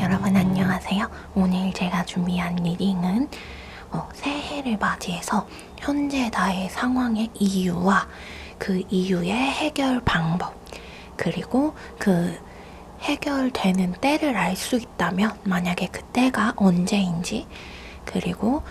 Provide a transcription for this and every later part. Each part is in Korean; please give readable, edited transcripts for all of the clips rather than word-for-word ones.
여러분 안녕하세요. 오늘 제가 준비한 리딩은 새해를 맞이해서 현재 나의 상황의 이유와 그 이유의 해결 방법, 그리고 그 해결되는 때를 알 수 있다면 만약에 그 때가 언제인지, 그리고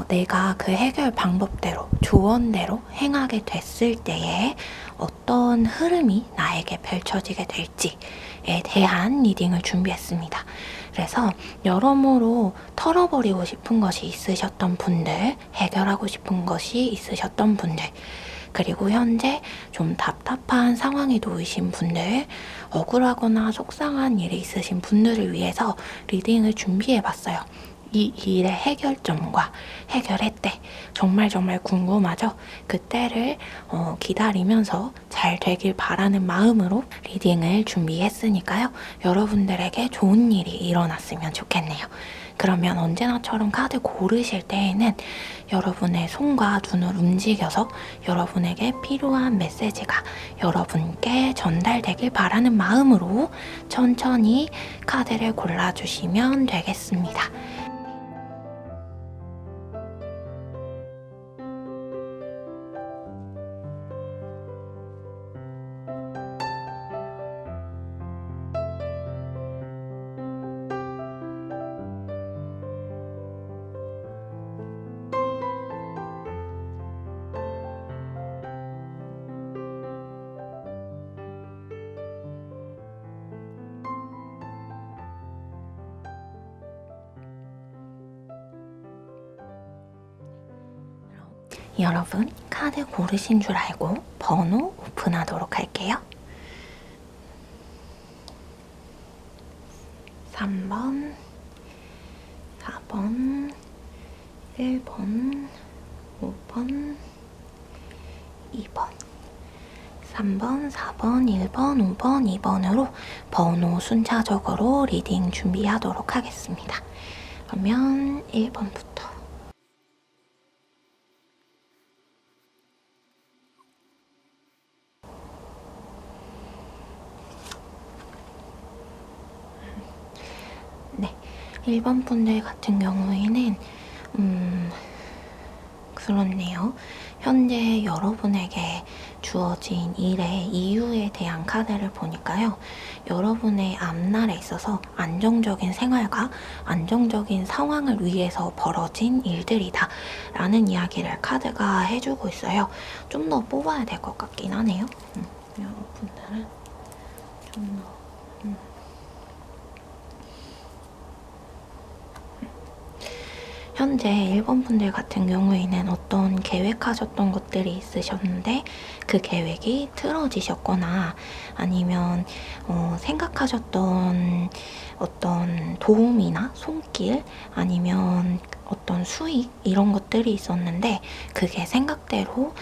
내가 그 해결 방법대로 조언대로 행하게 됐을 때에 어떤 흐름이 나에게 펼쳐지게 될지에 대한 리딩을 준비했습니다. 그래서 여러모로 털어버리고 싶은 것이 있으셨던 분들, 해결하고 싶은 것이 있으셨던 분들, 그리고 현재 좀 답답한 상황에 놓이신 분들, 억울하거나 속상한 일이 있으신 분들을 위해서 리딩을 준비해봤어요. 이 일의 해결점과 해결의 때, 정말 궁금하죠? 그 때를 기다리면서 잘 되길 바라는 마음으로 리딩을 준비했으니까요. 여러분들에게 좋은 일이 일어났으면 좋겠네요. 그러면 언제나처럼 카드 고르실 때에는 여러분의 손과 눈을 움직여서 여러분에게 필요한 메시지가 여러분께 전달되길 바라는 마음으로 천천히 카드를 골라주시면 되겠습니다. 여러분, 카드 고르신 줄 알고 번호 오픈하도록 할게요. 3번, 4번, 1번, 5번, 2번, 3번, 4번, 1번, 5번, 2번으로 번호 순차적으로 리딩 준비하도록 하겠습니다. 그러면 1번부터. 네, 1번 분들 같은 경우에는 그렇네요. 현재 여러분에게 주어진 일의 이유에 대한 카드를 보니까요. 여러분의 앞날에 있어서 안정적인 생활과 안정적인 상황을 위해서 벌어진 일들이다 라는 이야기를 카드가 해주고 있어요. 좀 더 뽑아야 될 것 같긴 하네요. 여러분들은 좀 더 현재 1번 분들 같은 경우에는 어떤 계획하셨던 것들이 있으셨는데 그 계획이 틀어지셨거나 아니면 생각하셨던 어떤 도움이나 손길 아니면 어떤 수익 이런 것들이 있었는데 그게 생각대로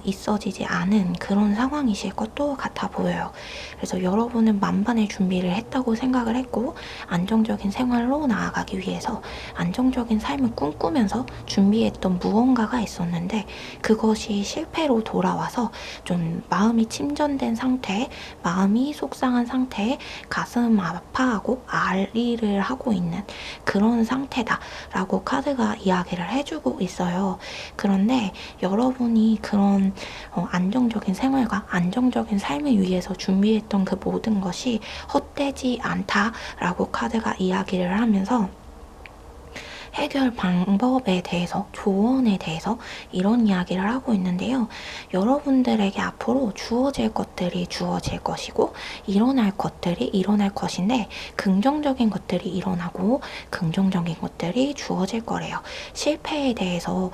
있어지지 않은 그런 상황이실 것도 같아 보여요. 그래서 여러분은 만반의 준비를 했다고 생각을 했고 안정적인 생활로 나아가기 위해서 안정적인 삶을 꿈꾸면서 준비했던 무언가가 있었는데 그것이 실패로 돌아와서 좀 마음이 침전된 상태, 마음이 속상한 상태에 가슴 아파하고 알리를 하고 있는 그런 상태다라고 카드가 이야기를 해주고 있어요. 그런데 여러분이 그런 안정적인 생활과 안정적인 삶을 위해서 준비했던 그 모든 것이 헛되지 않다라고 카드가 이야기를 하면서 해결 방법에 대해서, 조언에 대해서 이런 이야기를 하고 있는데요. 여러분들에게 앞으로 주어질 것들이 주어질 것이고 일어날 것들이 일어날 것인데 긍정적인 것들이 일어나고 긍정적인 것들이 주어질 거래요. 실패에 대해서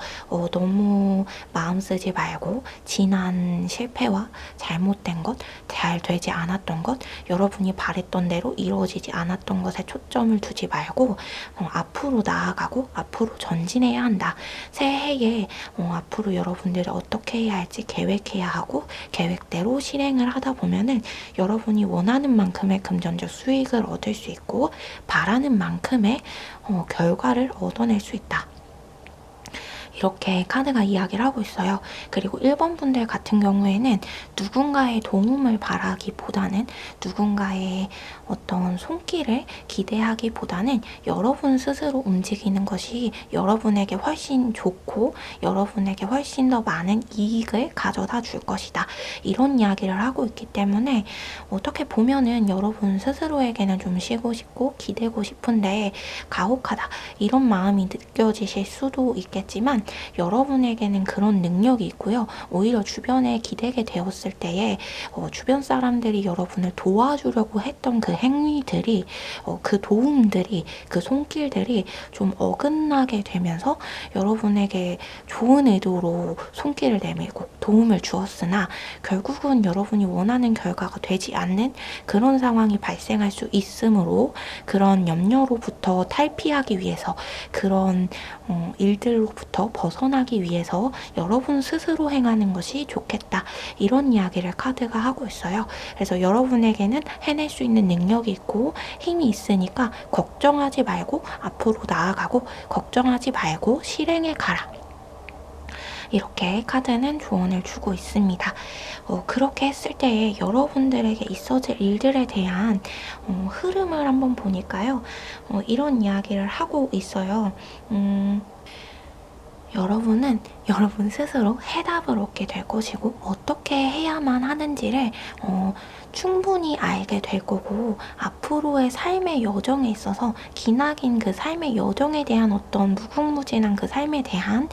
너무 마음 쓰지 말고 지난 실패와 잘못된 것, 잘 되지 않았던 것, 여러분이 바랬던 대로 이루어지지 않았던 것에 초점을 두지 말고 앞으로 나아가고 앞으로 전진해야 한다. 새해에 앞으로 여러분들이 어떻게 해야 할지 계획해야 하고 계획대로 실행을 하다 보면은 여러분이 원하는 만큼의 금전적 수익을 얻을 수 있고 바라는 만큼의 결과를 얻어낼 수 있다. 이렇게 카드가 이야기를 하고 있어요. 그리고 1번 분들 같은 경우에는 누군가의 도움을 바라기보다는 누군가의 어떤 손길을 기대하기보다는 여러분 스스로 움직이는 것이 여러분에게 훨씬 좋고 여러분에게 훨씬 더 많은 이익을 가져다 줄 것이다. 이런 이야기를 하고 있기 때문에 어떻게 보면은 여러분 스스로에게는 좀 쉬고 싶고 기대고 싶은데 가혹하다 이런 마음이 느껴지실 수도 있겠지만 여러분에게는 그런 능력이 있고요. 오히려 주변에 기대게 되었을 때에 주변 사람들이 여러분을 도와주려고 했던 그 행위들이 그 도움들이 그 손길들이 좀 어긋나게 되면서 여러분에게 좋은 의도로 손길을 내밀고 도움을 주었으나 결국은 여러분이 원하는 결과가 되지 않는 그런 상황이 발생할 수 있으므로 그런 염려로부터 탈피하기 위해서 그런 일들로부터 벗어나기 위해서 여러분 스스로 행하는 것이 좋겠다. 이런 이야기를 카드가 하고 있어요. 그래서 여러분에게는 해낼 수 있는 능력이 있고 힘이 있으니까 걱정하지 말고 앞으로 나아가고 걱정하지 말고 실행에 가라. 이렇게 카드는 조언을 주고 있습니다. 그렇게 했을 때 여러분들에게 있어질 일들에 대한 흐름을 한번 보니까요. 이런 이야기를 하고 있어요. 여러분은 여러분 스스로 해답을 얻게 될 것이고 어떻게 해야만 하는지를 충분히 알게 될 거고 앞으로의 삶의 여정에 있어서 기나긴 그 삶의 여정에 대한 어떤 무궁무진한 그 삶에 대한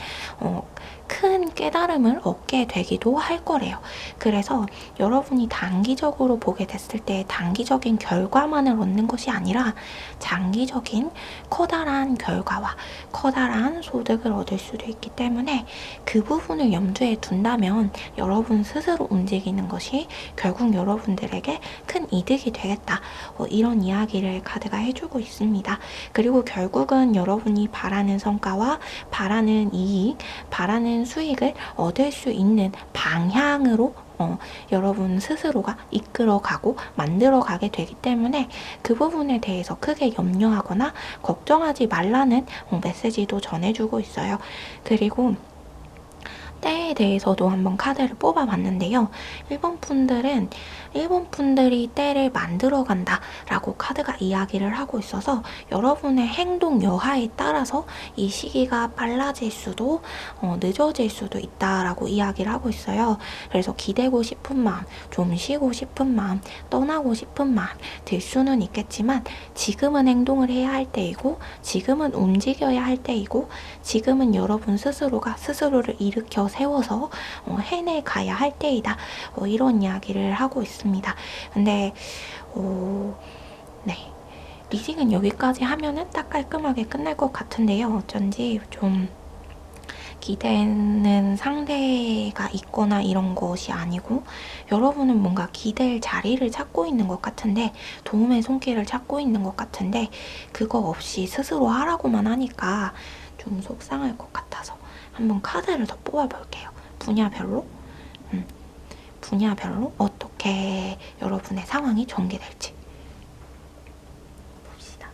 큰 깨달음을 얻게 되기도 할 거래요. 그래서 여러분이 단기적으로 보게 됐을 때 단기적인 결과만을 얻는 것이 아니라 장기적인 커다란 결과와 커다란 소득을 얻을 수도 있기 때문에 그 부분을 염두에 둔다면 여러분 스스로 움직이는 것이 결국 여러분들에게 큰 이득이 되겠다. 이런 이야기를 카드가 해주고 있습니다. 그리고 결국은 여러분이 바라는 성과와 바라는 이익, 바라는 수익을 얻을 수 있는 방향으로 여러분 스스로가 이끌어가고 만들어가게 되기 때문에 그 부분에 대해서 크게 염려하거나 걱정하지 말라는 메시지도 전해주고 있어요. 그리고 때에 대해서도 한번 카드를 뽑아봤는데요. 1번 분들이 때를 만들어간다 라고 카드가 이야기를 하고 있어서 여러분의 행동 여하에 따라서 이 시기가 빨라질 수도 늦어질 수도 있다라고 이야기를 하고 있어요. 그래서 기대고 싶은 마음, 좀 쉬고 싶은 마음, 떠나고 싶은 마음 들 수는 있겠지만 지금은 행동을 해야 할 때이고 지금은 움직여야 할 때이고 지금은 여러분 스스로가 스스로를 일으켜 세워서 해내가야 할 때이다. 이런 이야기를 하고 있습니다. 근데 네, 리딩은 여기까지 하면은 딱 깔끔하게 끝날 것 같은데요. 어쩐지 좀 기대는 상대가 있거나 이런 것이 아니고 여러분은 뭔가 기댈 자리를 찾고 있는 것 같은데 도움의 손길을 찾고 있는 것 같은데 그거 없이 스스로 하라고만 하니까 좀 속상할 것 같아서 한번 카드를 더 뽑아볼게요. 분야별로 어떻게 여러분의 상황이 전개될지 봅시다.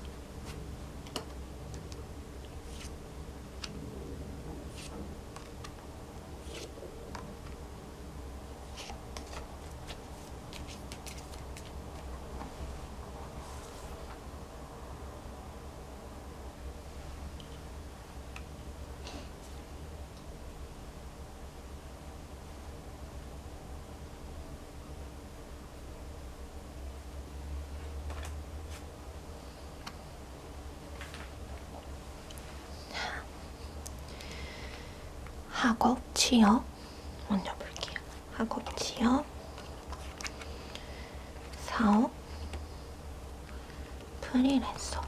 학업, 취업 먼저 볼게요. 학업, 취업, 사업, 프리랜서.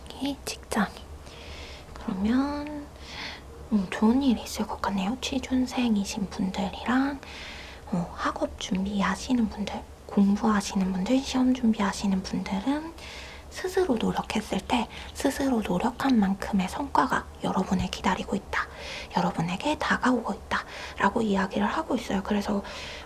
이게 직장인. 그러면 좋은 일이 있을 것 같네요. 취준생이신 분들이랑 학업 준비하시는 분들, 공부하시는 분들, 시험 준비하시는 분들은 스스로 노력했을 때 스스로 노력한 만큼의 성과가 여러분을 기다리고 있다. 여러분에게 다가오고 있다. 라고 이야기를 하고 있어요. 그래서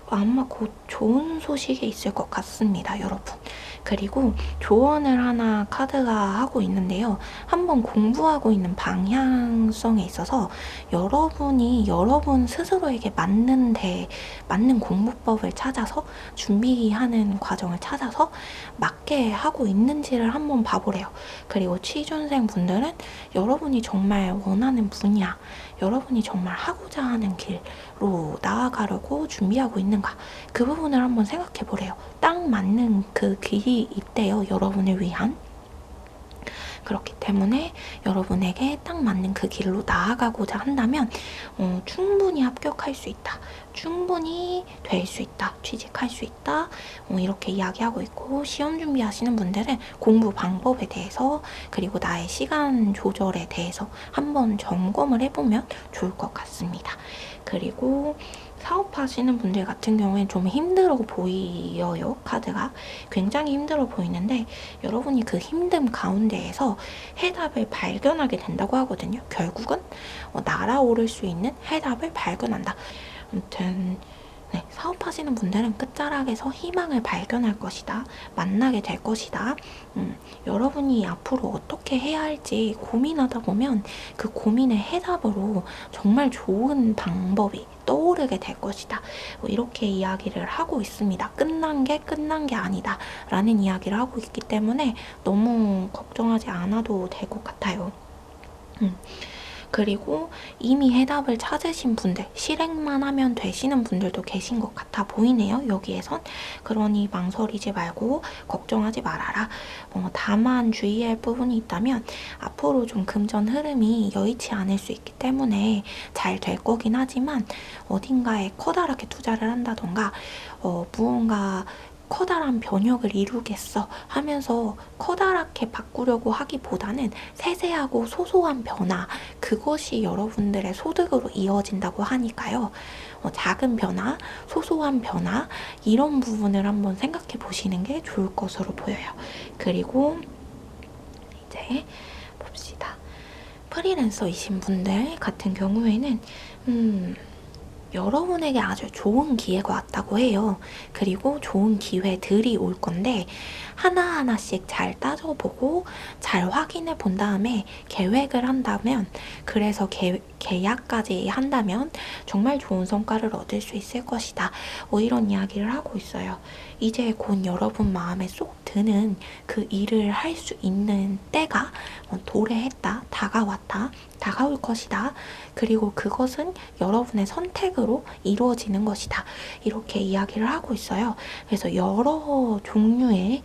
아마 곧 좋은 소식이 있을 것 같습니다, 여러분. 그리고 조언을 하나 카드가 하고 있는데요. 한번 공부하고 있는 방향성에 있어서 여러분이 여러분 스스로에게 맞는 공부법을 찾아서 준비하는 과정을 찾아서 맞게 하고 있는지를 한번 봐보래요. 그리고 취준생 분들은 여러분이 정말 원하는 분야, 여러분이 정말 하고자 하는 길로 나아가려고 준비하고 있는가, 그 부분을 한번 생각해 보래요. 딱 맞는 그 길이 있대요, 여러분을 위한. 그렇기 때문에 여러분에게 딱 맞는 그 길로 나아가고자 한다면 충분히 합격할 수 있다, 충분히 될 수 있다, 취직할 수 있다, 이렇게 이야기하고 있고, 시험 준비하시는 분들은 공부 방법에 대해서 그리고 나의 시간 조절에 대해서 한번 점검을 해보면 좋을 것 같습니다. 그리고 사업하시는 분들 같은 경우엔 좀 힘들어 보여요. 카드가 굉장히 힘들어 보이는데 여러분이 그 힘듦 가운데에서 해답을 발견하게 된다고 하거든요. 결국은 날아오를 수 있는 해답을 발견한다. 아무튼 네, 사업하시는 분들은 끝자락에서 희망을 발견할 것이다. 만나게 될 것이다. 여러분이 앞으로 어떻게 해야 할지 고민하다 보면 그 고민의 해답으로 정말 좋은 방법이 떠오르게 될 것이다. 이렇게 이야기를 하고 있습니다. 끝난 게 아니다 라는 이야기를 하고 있기 때문에 너무 걱정하지 않아도 될 것 같아요. 그리고 이미 해답을 찾으신 분들, 실행만 하면 되시는 분들도 계신 것 같아 보이네요, 여기에선. 그러니 망설이지 말고 걱정하지 말아라. 다만 주의할 부분이 있다면 앞으로 좀 금전 흐름이 여의치 않을 수 있기 때문에 잘 될 거긴 하지만 어딘가에 커다랗게 투자를 한다던가 무언가 커다란 변혁을 이루겠어 하면서 커다랗게 바꾸려고 하기보다는 세세하고 소소한 변화, 그것이 여러분들의 소득으로 이어진다고 하니까요. 작은 변화, 소소한 변화, 이런 부분을 한번 생각해 보시는 게 좋을 것으로 보여요. 그리고 이제 봅시다. 프리랜서이신 분들 같은 경우에는 여러분에게 아주 좋은 기회가 왔다고 해요. 그리고 좋은 기회들이 올 건데 하나하나씩 잘 따져보고 잘 확인해 본 다음에 계획을 한다면, 그래서 계약까지 한다면 정말 좋은 성과를 얻을 수 있을 것이다. 이런 이야기를 하고 있어요. 이제 곧 여러분 마음에 쏙 드는 그 일을 할 수 있는 때가 도래했다, 다가왔다, 다가올 것이다. 그리고 그것은 여러분의 선택으로 이루어지는 것이다. 이렇게 이야기를 하고 있어요. 그래서 여러 종류의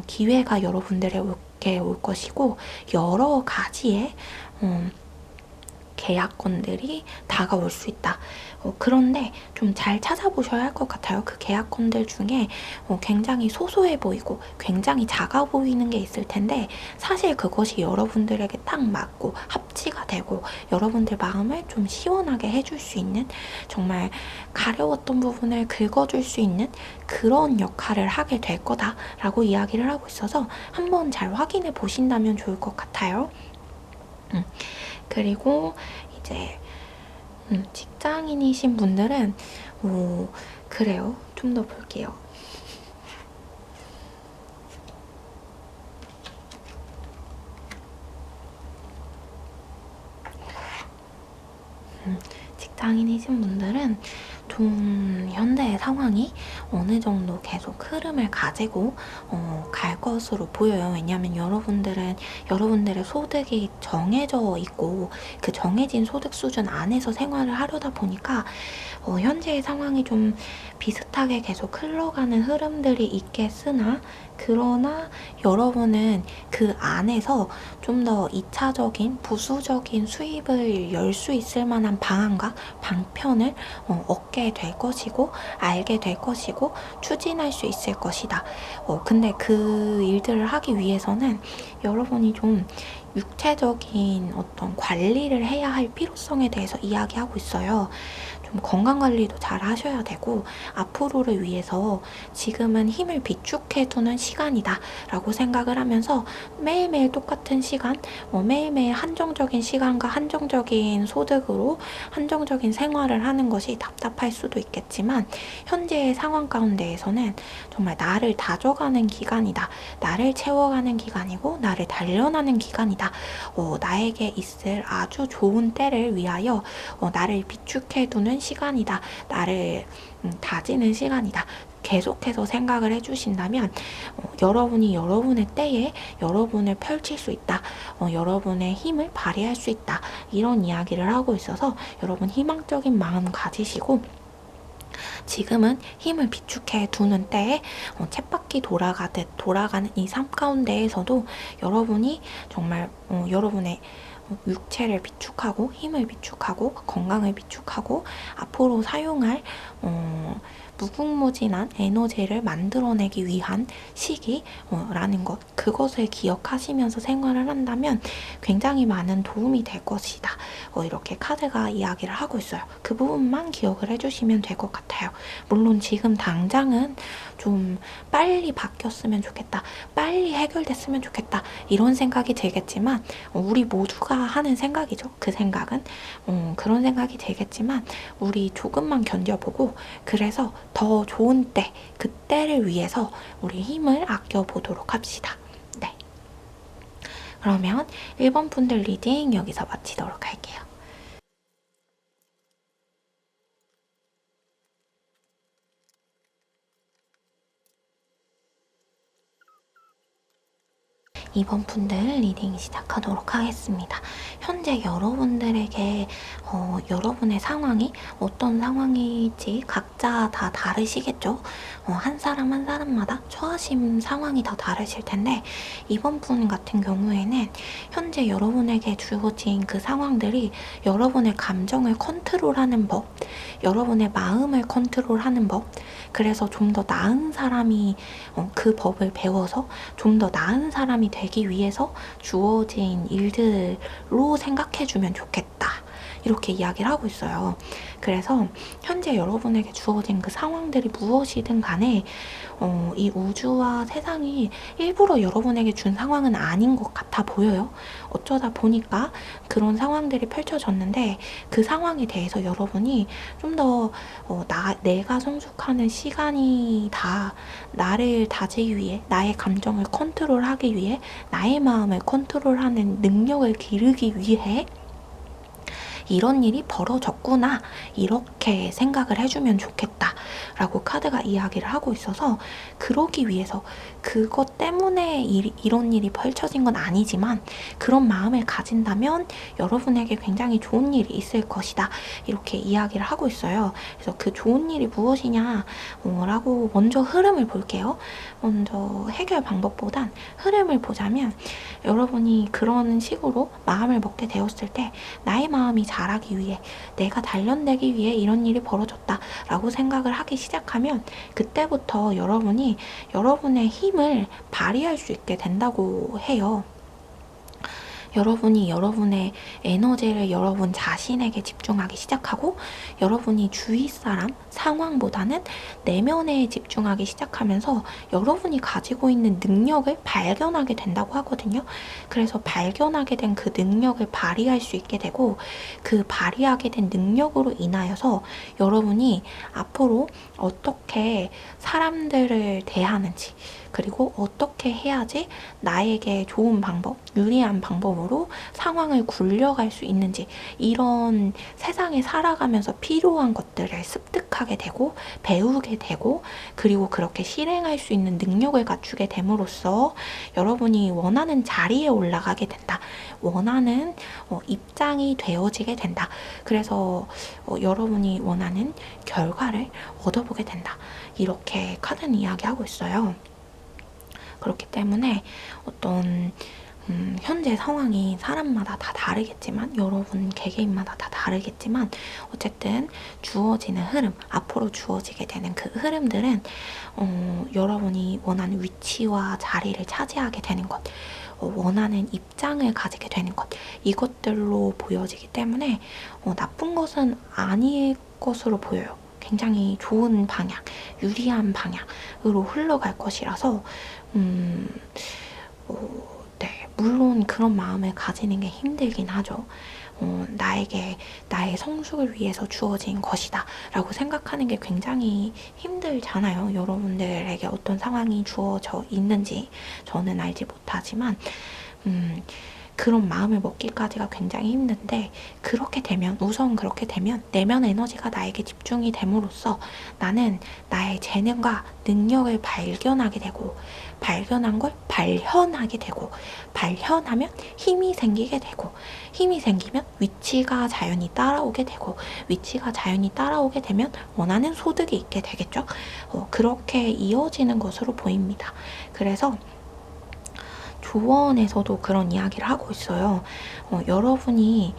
기회가 여러분들에게 올 것이고 여러 가지의 계약건들이 다가올 수 있다. 그런데 좀 잘 찾아보셔야 할 것 같아요. 그 계약건들 중에 굉장히 소소해 보이고 굉장히 작아 보이는 게 있을 텐데 사실 그것이 여러분들에게 딱 맞고 합치가 되고 여러분들 마음을 좀 시원하게 해줄 수 있는, 정말 가려웠던 부분을 긁어줄 수 있는 그런 역할을 하게 될 거다라고 이야기를 하고 있어서 한번 잘 확인해 보신다면 좋을 것 같아요. 그리고 이제 직장인이신 분들은 그래요. 좀 더 볼게요. 직장인이신 분들은 좀 현대의 상황이 어느 정도 계속 흐름을 가지고 갈 것으로 보여요. 왜냐하면 여러분들의 소득이 정해져 있고 그 정해진 소득 수준 안에서 생활을 하려다 보니까 현재의 상황이 좀 비슷하게 계속 흘러가는 흐름들이 있겠으나, 그러나 여러분은 그 안에서 좀 더 2차적인 부수적인 수입을 열 수 있을 만한 방안과 방편을 얻게 될 것이고 알게 될 것이고 추진할 수 있을 것이다. 근데 그 일들을 하기 위해서는 여러분이 좀 육체적인 어떤 관리를 해야 할 필요성에 대해서 이야기하고 있어요. 좀 건강 관리도 잘 하셔야 되고 앞으로를 위해서 지금은 힘을 비축해 두는 시간이다 라고 생각을 하면서 매일매일 똑같은 시간, 매일매일 한정적인 시간과 한정적인 소득으로 한정적인 생활을 하는 것이 답답할 수도 있겠지만 현재의 상황 가운데에서는 정말 나를 다져가는 기간이다. 나를 채워가는 기간이고 나를 단련하는 기간이다. 나에게 있을 아주 좋은 때를 위하여 나를 비축해두는 시간이다. 나를 다지는 시간이다. 계속해서 생각을 해주신다면 여러분이 여러분의 때에 여러분을 펼칠 수 있다. 여러분의 힘을 발휘할 수 있다. 이런 이야기를 하고 있어서 여러분 희망적인 마음 가지시고 지금은 힘을 비축해 두는 때에 쳇바퀴 돌아가듯 돌아가는 이 삶 가운데에서도 여러분이 정말 여러분의 육체를 비축하고 힘을 비축하고 건강을 비축하고 앞으로 사용할 무궁무진한 에너지를 만들어내기 위한 시기라는 것, 그것을 기억하시면서 생활을 한다면 굉장히 많은 도움이 될 것이다. 이렇게 카드가 이야기를 하고 있어요. 그 부분만 기억을 해주시면 될 것 같아요. 물론 지금 당장은 좀 빨리 바뀌었으면 좋겠다. 빨리 해결됐으면 좋겠다. 이런 생각이 들겠지만 우리 모두가 하는 생각이죠. 그 생각은 그런 생각이 들겠지만 우리 조금만 견뎌보고 그래서 더 좋은 때, 그때를 위해서 우리 힘을 아껴보도록 합시다. 네. 그러면 1번 분들 리딩 여기서 마치도록 할게요. 이번 분들 리딩 시작하도록 하겠습니다. 현재 여러분들에게 여러분의 상황이 어떤 상황일지 각자 다 다르시겠죠? 한 사람 한 사람마다 처하신 상황이 다 다르실 텐데 이번 분 같은 경우에는 현재 여러분에게 주어진 그 상황들이 여러분의 감정을 컨트롤하는 법, 여러분의 마음을 컨트롤하는 법, 그래서 좀 더 나은 사람이 그 법을 배워서 좀 더 나은 사람이 되기 위해서 주어진 일들로 생각해주면 좋겠다. 이렇게 이야기를 하고 있어요. 그래서 현재 여러분에게 주어진 그 상황들이 무엇이든 간에 이 우주와 세상이 일부러 여러분에게 준 상황은 아닌 것 같아 보여요. 어쩌다 보니까 그런 상황들이 펼쳐졌는데 그 상황에 대해서 여러분이 좀 더 내가 성숙하는 시간이 다 나를 다지기 위해 나의 감정을 컨트롤하기 위해 나의 마음을 컨트롤하는 능력을 기르기 위해 이런 일이 벌어졌구나 이렇게 생각을 해주면 좋겠다 라고 카드가 이야기를 하고 있어서 그러기 위해서 그것 때문에 이런 일이 펼쳐진 건 아니지만 그런 마음을 가진다면 여러분에게 굉장히 좋은 일이 있을 것이다 이렇게 이야기를 하고 있어요. 그래서 그 좋은 일이 무엇이냐 라고 먼저 흐름을 볼게요. 먼저 해결 방법보단 흐름을 보자면 여러분이 그런 식으로 마음을 먹게 되었을 때 나의 마음이 자라기 위해 내가 단련되기 위해 이런 일이 벌어졌다 라고 생각을 하기 시작하면 그때부터 여러분이 여러분의 힘을 발휘할 수 있게 된다고 해요. 여러분이 여러분의 에너지를 여러분 자신에게 집중하기 시작하고 여러분이 주위 사람, 상황보다는 내면에 집중하기 시작하면서 여러분이 가지고 있는 능력을 발견하게 된다고 하거든요. 그래서 발견하게 된 그 능력을 발휘할 수 있게 되고 그 발휘하게 된 능력으로 인하여서 여러분이 앞으로 어떻게 사람들을 대하는지 그리고 어떻게 해야지 나에게 좋은 방법, 유리한 방법으로 상황을 굴려갈 수 있는지 이런 세상에 살아가면서 필요한 것들을 습득하게 되고 배우게 되고 그리고 그렇게 실행할 수 있는 능력을 갖추게 됨으로써 여러분이 원하는 자리에 올라가게 된다. 원하는 입장이 되어지게 된다. 그래서 여러분이 원하는 결과를 얻어보게 된다. 이렇게 카드는 이야기하고 있어요. 그렇기 때문에 어떤 현재 상황이 사람마다 다 다르겠지만 여러분 개개인마다 다 다르겠지만 어쨌든 주어지는 흐름, 앞으로 주어지게 되는 그 흐름들은 여러분이 원하는 위치와 자리를 차지하게 되는 것 원하는 입장을 가지게 되는 것, 이것들로 보여지기 때문에 나쁜 것은 아닐 것으로 보여요. 굉장히 좋은 방향, 유리한 방향으로 흘러갈 것이라서 네, 물론 그런 마음을 가지는 게 힘들긴 하죠. 나에게 나의 성숙을 위해서 주어진 것이다 라고 생각하는 게 굉장히 힘들잖아요. 여러분들에게 어떤 상황이 주어져 있는지 저는 알지 못하지만 그런 마음을 먹기까지가 굉장히 힘든데, 그렇게 되면, 우선 그렇게 되면 내면 에너지가 나에게 집중이 됨으로써 나는 나의 재능과 능력을 발견하게 되고, 발견한 걸 발현하게 되고, 발현하면 힘이 생기게 되고, 힘이 생기면 위치가 자연히 따라오게 되고, 위치가 자연히 따라오게 되면 원하는 소득이 있게 되겠죠. 그렇게 이어지는 것으로 보입니다. 그래서 조언에서도 그런 이야기를 하고 있어요. 여러분이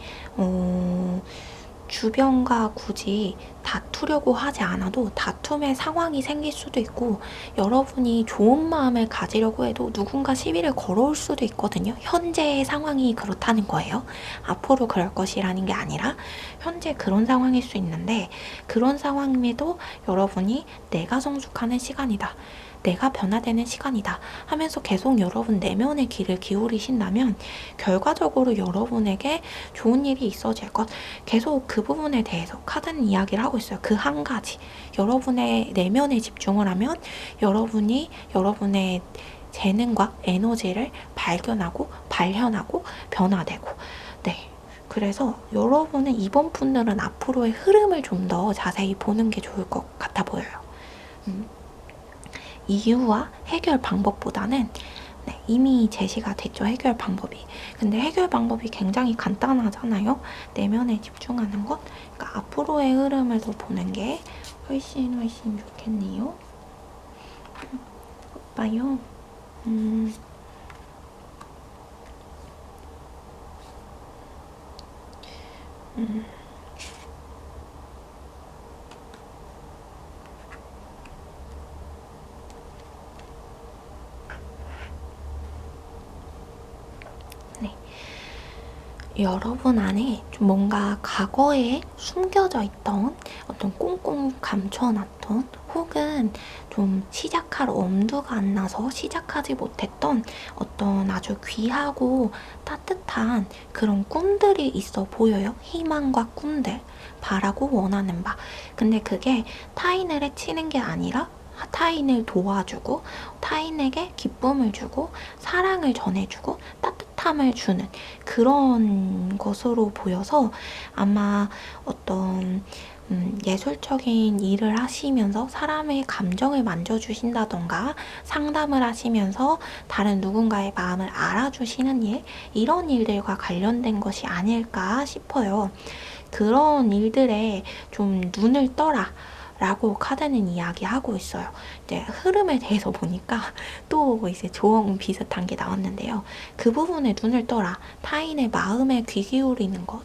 주변과 굳이 다투려고 하지 않아도 다툼의 상황이 생길 수도 있고, 여러분이 좋은 마음을 가지려고 해도 누군가 시비를 걸어올 수도 있거든요. 현재의 상황이 그렇다는 거예요. 앞으로 그럴 것이라는 게 아니라 현재 그런 상황일 수 있는데, 그런 상황임에도 여러분이 내가 성숙하는 시간이다, 내가 변화되는 시간이다 하면서 계속 여러분 내면의 귀를 기울이신다면 결과적으로 여러분에게 좋은 일이 있어질 것, 계속 그 부분에 대해서 카드는 이야기를 하고 있어요. 그 한 가지, 여러분의 내면에 집중을 하면 여러분이 여러분의 재능과 에너지를 발견하고 발현하고 변화되고, 네, 그래서 여러분은 이번 분들은 앞으로의 흐름을 좀 더 자세히 보는 게 좋을 것 같아 보여요. 이유와 해결 방법보다는, 네, 이미 제시가 됐죠, 해결 방법이. 근데 해결 방법이 굉장히 간단하잖아요. 내면에 집중하는 것. 그러니까 앞으로의 흐름을 더 보는 게 훨씬 좋겠네요. 오빠요. 네. 여러분 안에 좀 뭔가 과거에 숨겨져 있던, 어떤 꽁꽁 감춰놨던, 혹은 좀 시작할 엄두가 안 나서 시작하지 못했던 어떤 아주 귀하고 따뜻한 그런 꿈들이 있어 보여요. 희망과 꿈들, 바라고 원하는 바. 근데 그게 타인을 해치는 게 아니라 타인을 도와주고, 타인에게 기쁨을 주고, 사랑을 전해주고, 따뜻함을 주는 그런 것으로 보여서, 아마 어떤 예술적인 일을 하시면서 사람의 감정을 만져주신다던가, 상담을 하시면서 다른 누군가의 마음을 알아주시는 일, 이런 일들과 관련된 것이 아닐까 싶어요. 그런 일들에 좀 눈을 떠라 라고 카드는 이야기하고 있어요. 이제 흐름에 대해서 보니까 또 이제 조언 비슷한 게 나왔는데요. 그 부분에 눈을 떠라. 타인의 마음에 귀 기울이는 것.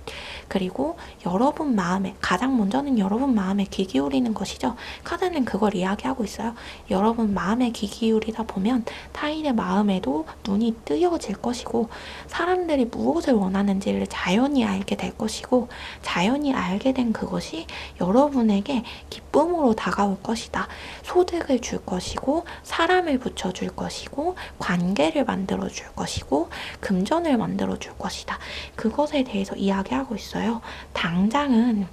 그리고 여러분 마음에, 가장 먼저는 여러분 마음에 귀 기울이는 것이죠. 카드는 그걸 이야기하고 있어요. 여러분 마음에 귀 기울이다 보면 타인의 마음에도 눈이 뜨여질 것이고, 사람들이 무엇을 원하는지를 자연히 알게 될 것이고, 자연히 알게 된 그것이 여러분에게 기쁨으로 다가올 것이다. 소득을 줄 것이고, 사람을 붙여줄 것이고, 관계를 만들어줄 것이고, 금전을 만들어줄 것이다. 그것에 대해서 이야기하고 있어요. 당장은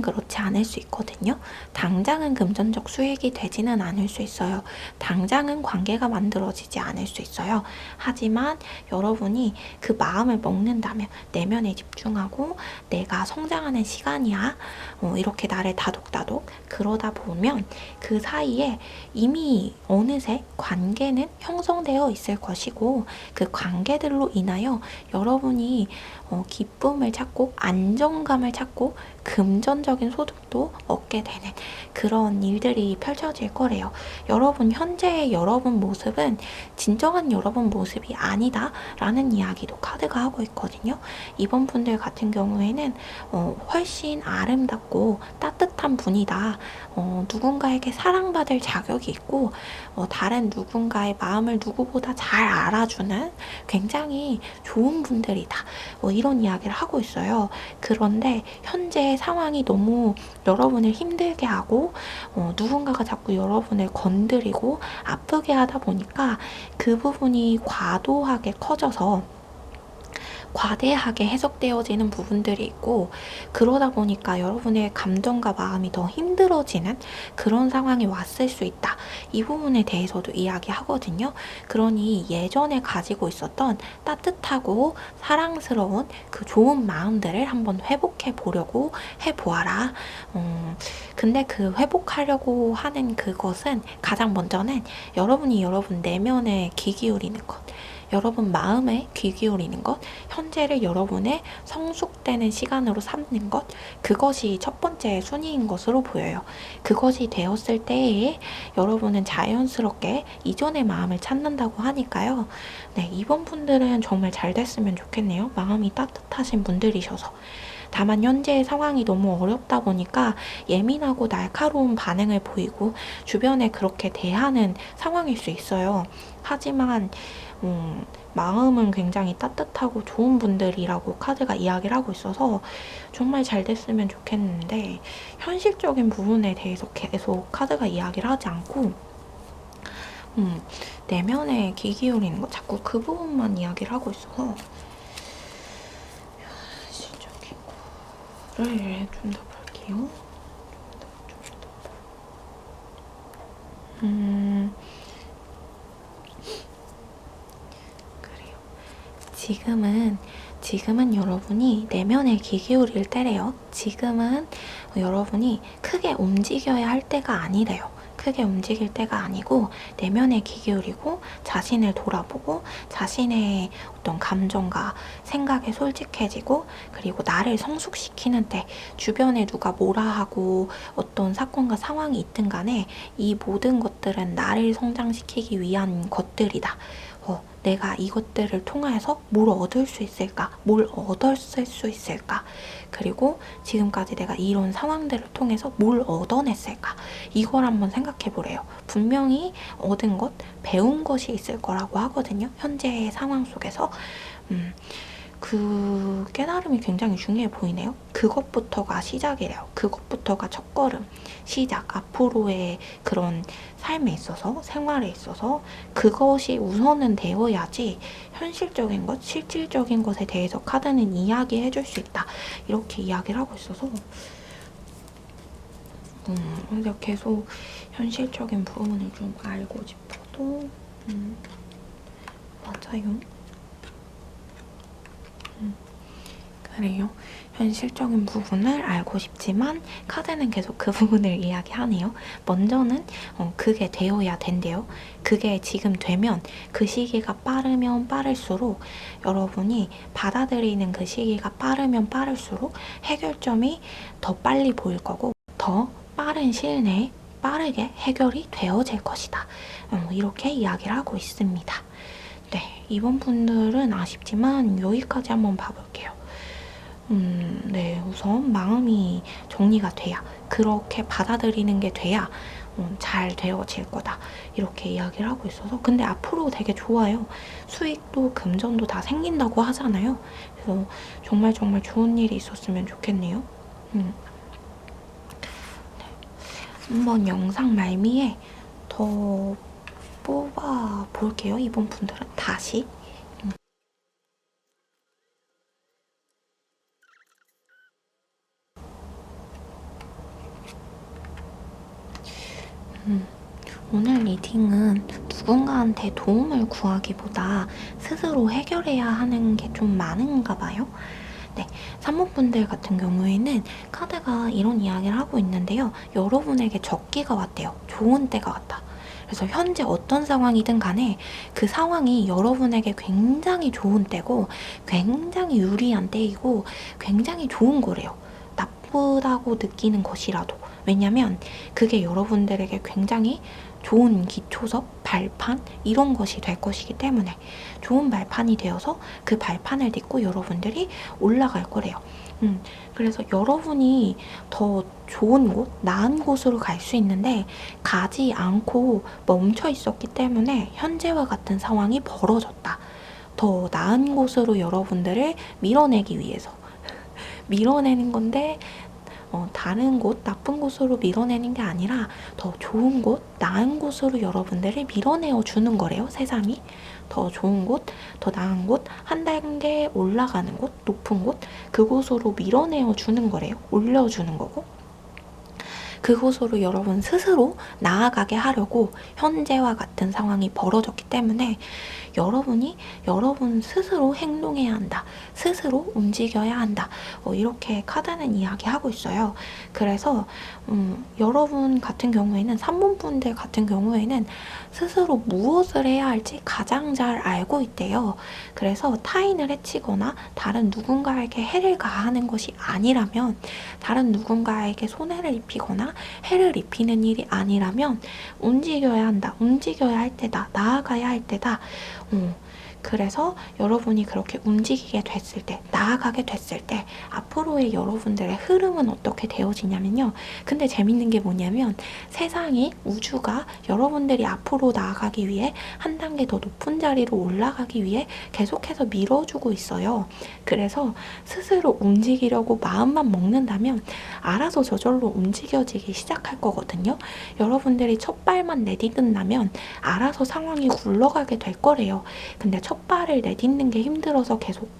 그렇지 않을 수 있거든요. 당장은 금전적 수익이 되지는 않을 수 있어요. 당장은 관계가 만들어지지 않을 수 있어요. 하지만 여러분이 그 마음을 먹는다면, 내면에 집중하고 내가 성장하는 시간이야, 이렇게 나를 다독다독 그러다 보면 그 사이에 이미 어느새 관계는 형성되어 있을 것이고, 그 관계들로 인하여 여러분이 기쁨을 찾고 안정감을 찾고 금전적인 소득도 얻게 되는 그런 일들이 펼쳐질 거래요. 여러분 현재의 여러분 모습은 진정한 여러분 모습이 아니다 라는 이야기도 카드가 하고 있거든요. 이번 분들 같은 경우에는 훨씬 아름답고 따뜻한 분이다. 누군가에게 사랑받을 자격이 있고 다른 누군가의 마음을 누구보다 잘 알아주는 굉장히 좋은 분들이다. 이런 이야기를 하고 있어요. 그런데 현재 상황이 너무 여러분을 힘들게 하고 누군가가 자꾸 여러분을 건드리고 아프게 하다 보니까 그 부분이 과도하게 커져서 과대하게 해석되어지는 부분들이 있고, 그러다 보니까 여러분의 감정과 마음이 더 힘들어지는 그런 상황이 왔을 수 있다. 이 부분에 대해서도 이야기하거든요. 그러니 예전에 가지고 있었던 따뜻하고 사랑스러운 그 좋은 마음들을 한번 회복해 보려고 해보아라. 근데 그 회복하려고 하는 그것은 가장 먼저는 여러분이 여러분 내면에 귀 기울이는 것, 여러분 마음에 귀 기울이는 것, 현재를 여러분의 성숙되는 시간으로 삼는 것, 그것이 첫 번째 순위인 것으로 보여요. 그것이 되었을 때에 여러분은 자연스럽게 이전의 마음을 찾는다고 하니까요. 네, 이번 분들은 정말 잘 됐으면 좋겠네요. 마음이 따뜻하신 분들이셔서. 다만 현재의 상황이 너무 어렵다 보니까 예민하고 날카로운 반응을 보이고 주변에 그렇게 대하는 상황일 수 있어요. 하지만 마음은 굉장히 따뜻하고 좋은 분들이라고 카드가 이야기를 하고 있어서 정말 잘 됐으면 좋겠는데, 현실적인 부분에 대해서 계속 카드가 이야기를 하지 않고 내면에 귀 기울이는 거, 자꾸 그 부분만 이야기를 하고 있어서 현실적인 거를 좀 더 볼게요. 지금은 여러분이 내면에 귀 기울일 때래요. 지금은 여러분이 크게 움직여야 할 때가 아니래요. 크게 움직일 때가 아니고 내면에 귀 기울이고 자신을 돌아보고 자신의 어떤 감정과 생각에 솔직해지고, 그리고 나를 성숙시키는 때 주변에 누가 뭐라 하고 어떤 사건과 상황이 있든 간에 이 모든 것들은 나를 성장시키기 위한 것들이다. 내가 이것들을 통해서 뭘 얻을 수 있을까? 뭘 얻었을 수 있을까? 그리고 지금까지 내가 이런 상황들을 통해서 뭘 얻어냈을까? 이걸 한번 생각해 보래요. 분명히 얻은 것, 배운 것이 있을 거라고 하거든요. 현재의 상황 속에서. 그 깨달음이 굉장히 중요해 보이네요. 그것부터가 시작이래요. 그것부터가 첫걸음, 시작, 앞으로의 그런 삶에 있어서, 생활에 있어서 그것이 우선은 되어야지 현실적인 것, 실질적인 것에 대해서 카드는 이야기해 줄 수 있다. 이렇게 이야기를 하고 있어서 근데 계속 현실적인 부분을 좀 알고 싶어도 맞아요. 그래요. 현실적인 부분을 알고 싶지만 카드는 계속 그 부분을 이야기하네요. 먼저는 그게 되어야 된대요. 그게 지금 되면 그 시기가 빠르면 빠를수록, 여러분이 받아들이는 그 시기가 빠르면 빠를수록 해결점이 더 빨리 보일 거고 더 빠른 시일 내에 빠르게 해결이 되어질 것이다. 이렇게 이야기를 하고 있습니다. 네, 이번 분들은 아쉽지만 여기까지 한번 봐볼게요. 네, 우선 마음이 정리가 돼야, 그렇게 받아들이는 게 돼야 잘 되어질 거다. 이렇게 이야기를 하고 있어서, 근데 앞으로 되게 좋아요. 수익도 금전도 다 생긴다고 하잖아요. 그래서 정말 정말 좋은 일이 있었으면 좋겠네요. 네. 한번 영상 말미에 더 뽑아 볼게요. 이번 분들은 다시. 오늘 리딩은 누군가한테 도움을 구하기보다 스스로 해결해야 하는 게 좀 많은가 봐요. 네, 산모분들 같은 경우에는 카드가 이런 이야기를 하고 있는데요. 여러분에게 적기가 왔대요. 좋은 때가 왔다. 그래서 현재 어떤 상황이든 간에 그 상황이 여러분에게 굉장히 좋은 때고 굉장히 유리한 때이고 굉장히 좋은 거래요. 나쁘다고 느끼는 것이라도, 왜냐면 그게 여러분들에게 굉장히 좋은 기초석, 발판 이런 것이 될 것이기 때문에 좋은 발판이 되어서 그 발판을 딛고 여러분들이 올라갈 거래요. 그래서 여러분이 더 좋은 곳, 나은 곳으로 갈 수 있는데 가지 않고 멈춰 있었기 때문에 현재와 같은 상황이 벌어졌다. 더 나은 곳으로 여러분들을 밀어내기 위해서 밀어내는 건데, 다른 곳, 나쁜 곳으로 밀어내는 게 아니라 더 좋은 곳, 나은 곳으로 여러분들을 밀어내어 주는 거래요, 세상이. 더 좋은 곳, 더 나은 곳, 한 단계 올라가는 곳, 높은 곳, 그곳으로 밀어내어 주는 거래요. 올려주는 거고. 그곳으로 여러분 스스로 나아가게 하려고 현재와 같은 상황이 벌어졌기 때문에 여러분이 여러분 스스로 행동해야 한다. 스스로 움직여야 한다. 이렇게 카드는 이야기하고 있어요. 그래서 여러분 같은 경우에는, 3번분들 같은 경우에는 스스로 무엇을 해야 할지 가장 잘 알고 있대요. 그래서 타인을 해치거나 다른 누군가에게 해를 가하는 것이 아니라면, 다른 누군가에게 손해를 입히거나 해를 입히는 일이 아니라면 움직여야 한다. 움직여야 할 때다. 나아가야 할 때다. 그래서 여러분이 그렇게 움직이게 됐을 때, 나아가게 됐을 때 앞으로의 여러분들의 흐름은 어떻게 되어지냐면요. 근데 재밌는 게 뭐냐면 세상이, 우주가 여러분들이 앞으로 나아가기 위해 한 단계 더 높은 자리로 올라가기 위해 계속해서 밀어주고 있어요. 그래서 스스로 움직이려고 마음만 먹는다면 알아서 저절로 움직여지기 시작할 거거든요. 여러분들이 첫 발만 내딛는다면 알아서 상황이 굴러가게 될 거래요. 근데 첫 발을 내딛는 게 힘들어서 계속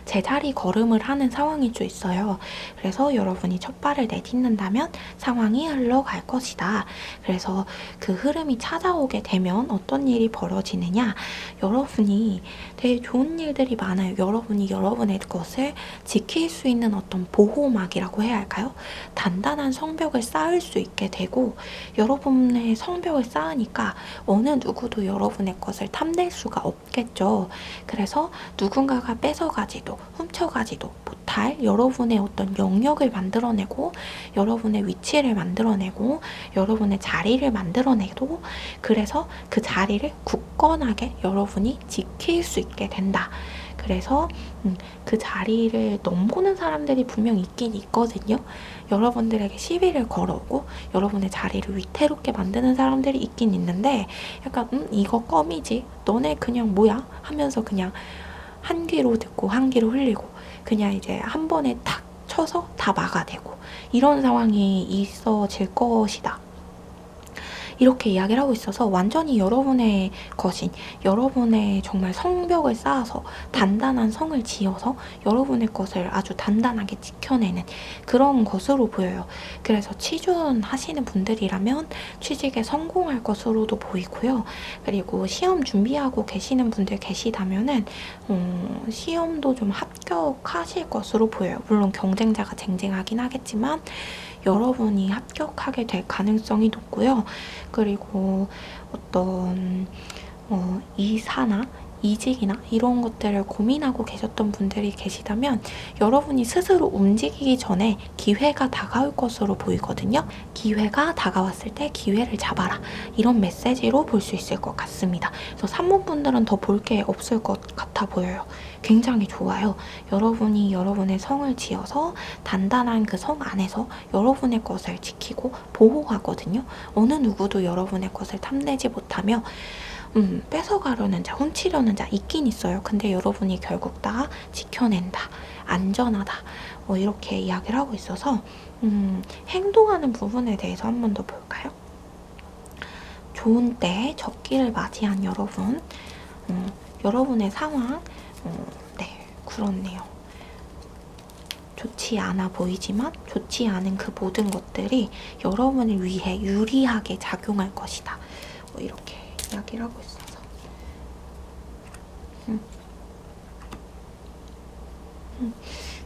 제자리 걸음을 하는 상황일 수 있어요. 그래서 여러분이 첫 발을 내딛는다면 상황이 흘러갈 것이다. 그래서 그 흐름이 찾아오게 되면 어떤 일이 벌어지느냐, 여러분이 되게 좋은 일들이 많아요. 여러분이 여러분의 것을 지킬 수 있는 어떤 보호막이라고 해야 할까요? 단단한 성벽을 쌓을 수 있게 되고, 여러분의 성벽을 쌓으니까 어느 누구도 여러분의 것을 탐낼 수가 없겠죠. 그래서 누군가가 뺏어가지도 훔쳐가지도 못할 여러분의 어떤 영역을 만들어내고, 여러분의 위치를 만들어내고, 여러분의 자리를 만들어내고, 그래서 그 자리를 굳건하게 여러분이 지킬 수 있게 된다. 그래서 그 자리를 넘보는 사람들이 분명 있긴 있거든요. 여러분들에게 시비를 걸어오고 여러분의 자리를 위태롭게 만드는 사람들이 있긴 있는데, 약간 이거 껌이지, 너네 그냥 뭐야 하면서 그냥 한 귀로 듣고 한 귀로 흘리고 그냥 이제 한 번에 탁 쳐서 다 막아내고 이런 상황이 있어질 것이다. 이렇게 이야기를 하고 있어서 완전히 여러분의 것인, 여러분의 정말 성벽을 쌓아서 단단한 성을 지어서 여러분의 것을 아주 단단하게 지켜내는 그런 것으로 보여요. 그래서 취준하시는 분들이라면 취직에 성공할 것으로도 보이고요. 그리고 시험 준비하고 계시는 분들 계시다면은 시험도 좀 합격하실 것으로 보여요. 물론 경쟁자가 쟁쟁하긴 하겠지만 여러분이 합격하게 될 가능성이 높고요. 그리고 어떤 이사나 이직이나 이런 것들을 고민하고 계셨던 분들이 계시다면 여러분이 스스로 움직이기 전에 기회가 다가올 것으로 보이거든요. 기회가 다가왔을 때 기회를 잡아라. 이런 메시지로 볼 수 있을 것 같습니다. 그래서 3번 분들은 더 볼 게 없을 것 같아 보여요. 굉장히 좋아요. 여러분이 여러분의 성을 지어서 단단한 그 성 안에서 여러분의 것을 지키고 보호하거든요. 어느 누구도 여러분의 것을 탐내지 못하며 뺏어가려는 자, 훔치려는 자 있긴 있어요. 근데 여러분이 결국 다 지켜낸다. 안전하다. 이렇게 이야기를 하고 있어서 행동하는 부분에 대해서 한 번 더 볼까요? 좋은 때 적기를 맞이한 여러분, 여러분의 상황, 네, 그렇네요. 좋지 않아 보이지만 좋지 않은 그 모든 것들이 여러분을 위해 유리하게 작용할 것이다. 이렇게 이야기를 하고 있어서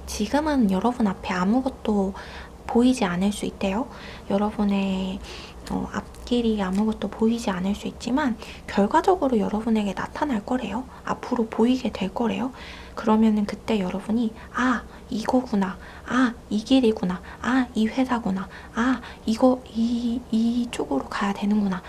지금은 여러분 앞에 아무것도 보이지 않을 수 있대요. 여러분의 앞길이 아무것도 보이지 않을 수 있지만 결과적으로 여러분에게 나타날 거래요. 앞으로 보이게 될 거래요. 그러면은 그때 여러분이 아, 이거구나. 아, 이 길이구나. 아, 이 회사구나. 아, 이쪽으로 가야 되는구나.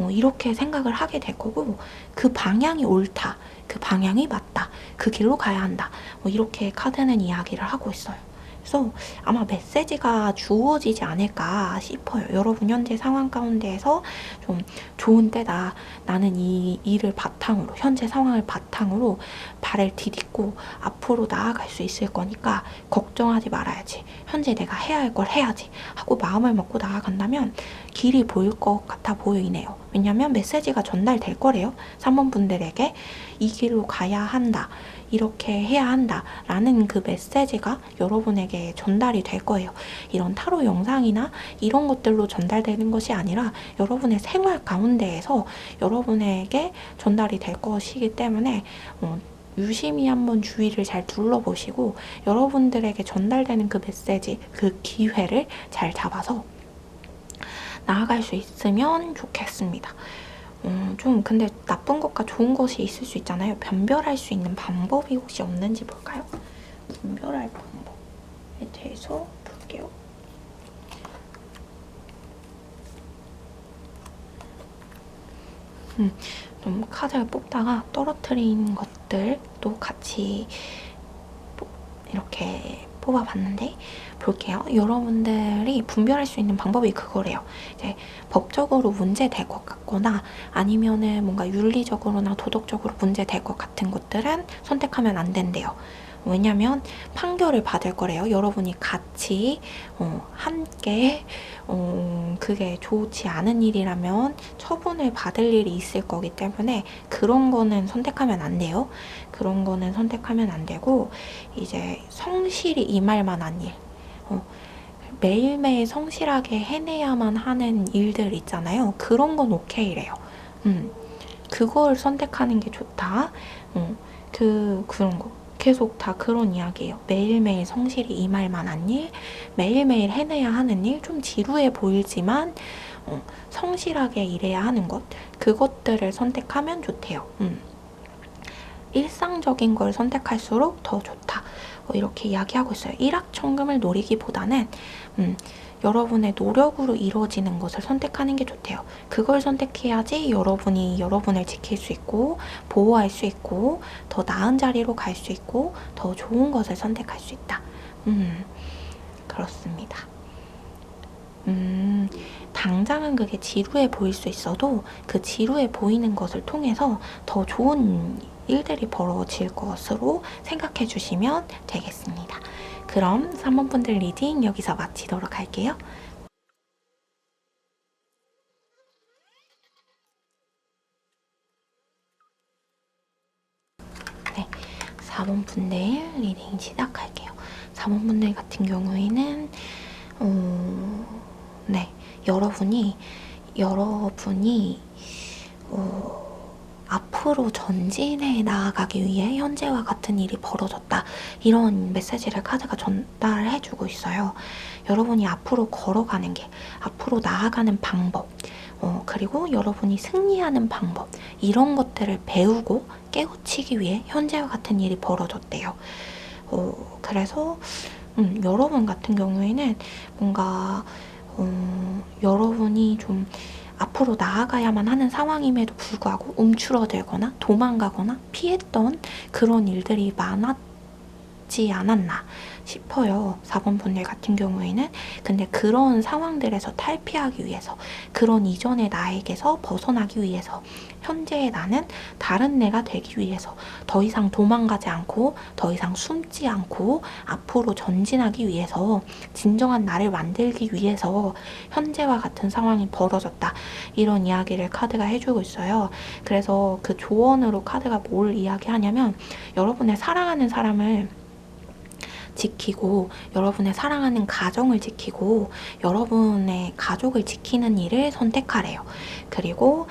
이렇게 생각을 하게 될 거고, 그 방향이 옳다. 그 방향이 맞다. 그 길로 가야 한다. 이렇게 카드는 이야기를 하고 있어요. 그래서 아마 메시지가 주어지지 않을까 싶어요. 여러분 현재 상황 가운데에서 좀 좋은 때다. 나는 이 일을 바탕으로, 현재 상황을 바탕으로 발을 디딛고 앞으로 나아갈 수 있을 거니까 걱정하지 말아야지. 현재 내가 해야 할 걸 해야지 하고 마음을 먹고 나아간다면 길이 보일 것 같아 보이네요. 왜냐면 메시지가 전달될 거래요. 3번 분들에게 이 길로 가야 한다. 이렇게 해야 한다 라는 그 메시지가 여러분에게 전달이 될 거예요. 이런 타로 영상이나 이런 것들로 전달되는 것이 아니라 여러분의 생활 가운데에서 여러분에게 전달이 될 것이기 때문에 유심히 한번 주의를 잘 둘러보시고 여러분들에게 전달되는 그 메시지, 그 기회를 잘 잡아서 나아갈 수 있으면 좋겠습니다. 좀 근데 나쁜 것과 좋은 것이 있을 수 있잖아요. 변별할 수 있는 방법이 혹시 없는지 볼까요? 변별할 방법에 대해서 볼게요. 좀 카드를 뽑다가 떨어뜨린 것들도 같이 이렇게 뽑아봤는데 볼게요. 여러분들이 분별할 수 있는 방법이 그거래요. 이제 법적으로 문제될 것 같거나 아니면은 뭔가 윤리적으로나 도덕적으로 문제될 것 같은 것들은 선택하면 안 된대요. 왜냐면 판결을 받을 거래요. 여러분이 같이 함께 그게 좋지 않은 일이라면 처분을 받을 일이 있을 거기 때문에 그런 거는 선택하면 안 돼요. 그런 거는 선택하면 안 되고 이제 성실히 임할 만한 일, 매일매일 성실하게 해내야만 하는 일들 있잖아요. 그런 건 오케이래요. 그걸 선택하는 게 좋다. 그런 거. 계속 다 그런 이야기예요. 매일매일 성실히 임할 만한 일, 매일매일 해내야 하는 일, 좀 지루해 보이지만 성실하게 일해야 하는 것, 그것들을 선택하면 좋대요. 일상적인 걸 선택할수록 더 좋다. 이렇게 이야기하고 있어요. 일확천금을 노리기보다는 여러분의 노력으로 이루어지는 것을 선택하는 게 좋대요. 그걸 선택해야지 여러분이 여러분을 지킬 수 있고 보호할 수 있고 더 나은 자리로 갈 수 있고 더 좋은 것을 선택할 수 있다. 그렇습니다. 당장은 그게 지루해 보일 수 있어도 그 지루해 보이는 것을 통해서 더 좋은 일들이 벌어질 것으로 생각해 주시면 되겠습니다. 그럼 3번 분들 리딩 여기서 마치도록 할게요. 네, 4번 분들 리딩 시작할게요. 4번 분들 같은 경우에는 네, 여러분이 앞으로 전진해 나아가기 위해 현재와 같은 일이 벌어졌다. 이런 메시지를 카드가 전달해주고 있어요. 여러분이 앞으로 걸어가는 길, 앞으로 나아가는 방법, 그리고 여러분이 승리하는 방법, 이런 것들을 배우고 깨우치기 위해 현재와 같은 일이 벌어졌대요. 그래서 여러분 같은 경우에는 뭔가 여러분이 좀 앞으로 나아가야만 하는 상황임에도 불구하고 움츠러들거나 도망가거나 피했던 그런 일들이 많았지 않았나 싶어요. 4번 분들 같은 경우에는. 근데 그런 상황들에서 탈피하기 위해서, 그런 이전의 나에게서 벗어나기 위해서, 현재의 나는 다른 내가 되기 위해서 더 이상 도망가지 않고 더 이상 숨지 않고 앞으로 전진하기 위해서, 진정한 나를 만들기 위해서 현재와 같은 상황이 벌어졌다. 이런 이야기를 카드가 해주고 있어요. 그래서 그 조언으로 카드가 뭘 이야기하냐면 여러분의 사랑하는 사람을 지키고 여러분의 사랑하는 가정을 지키고 여러분의 가족을 지키는 일을 선택하래요. 그리고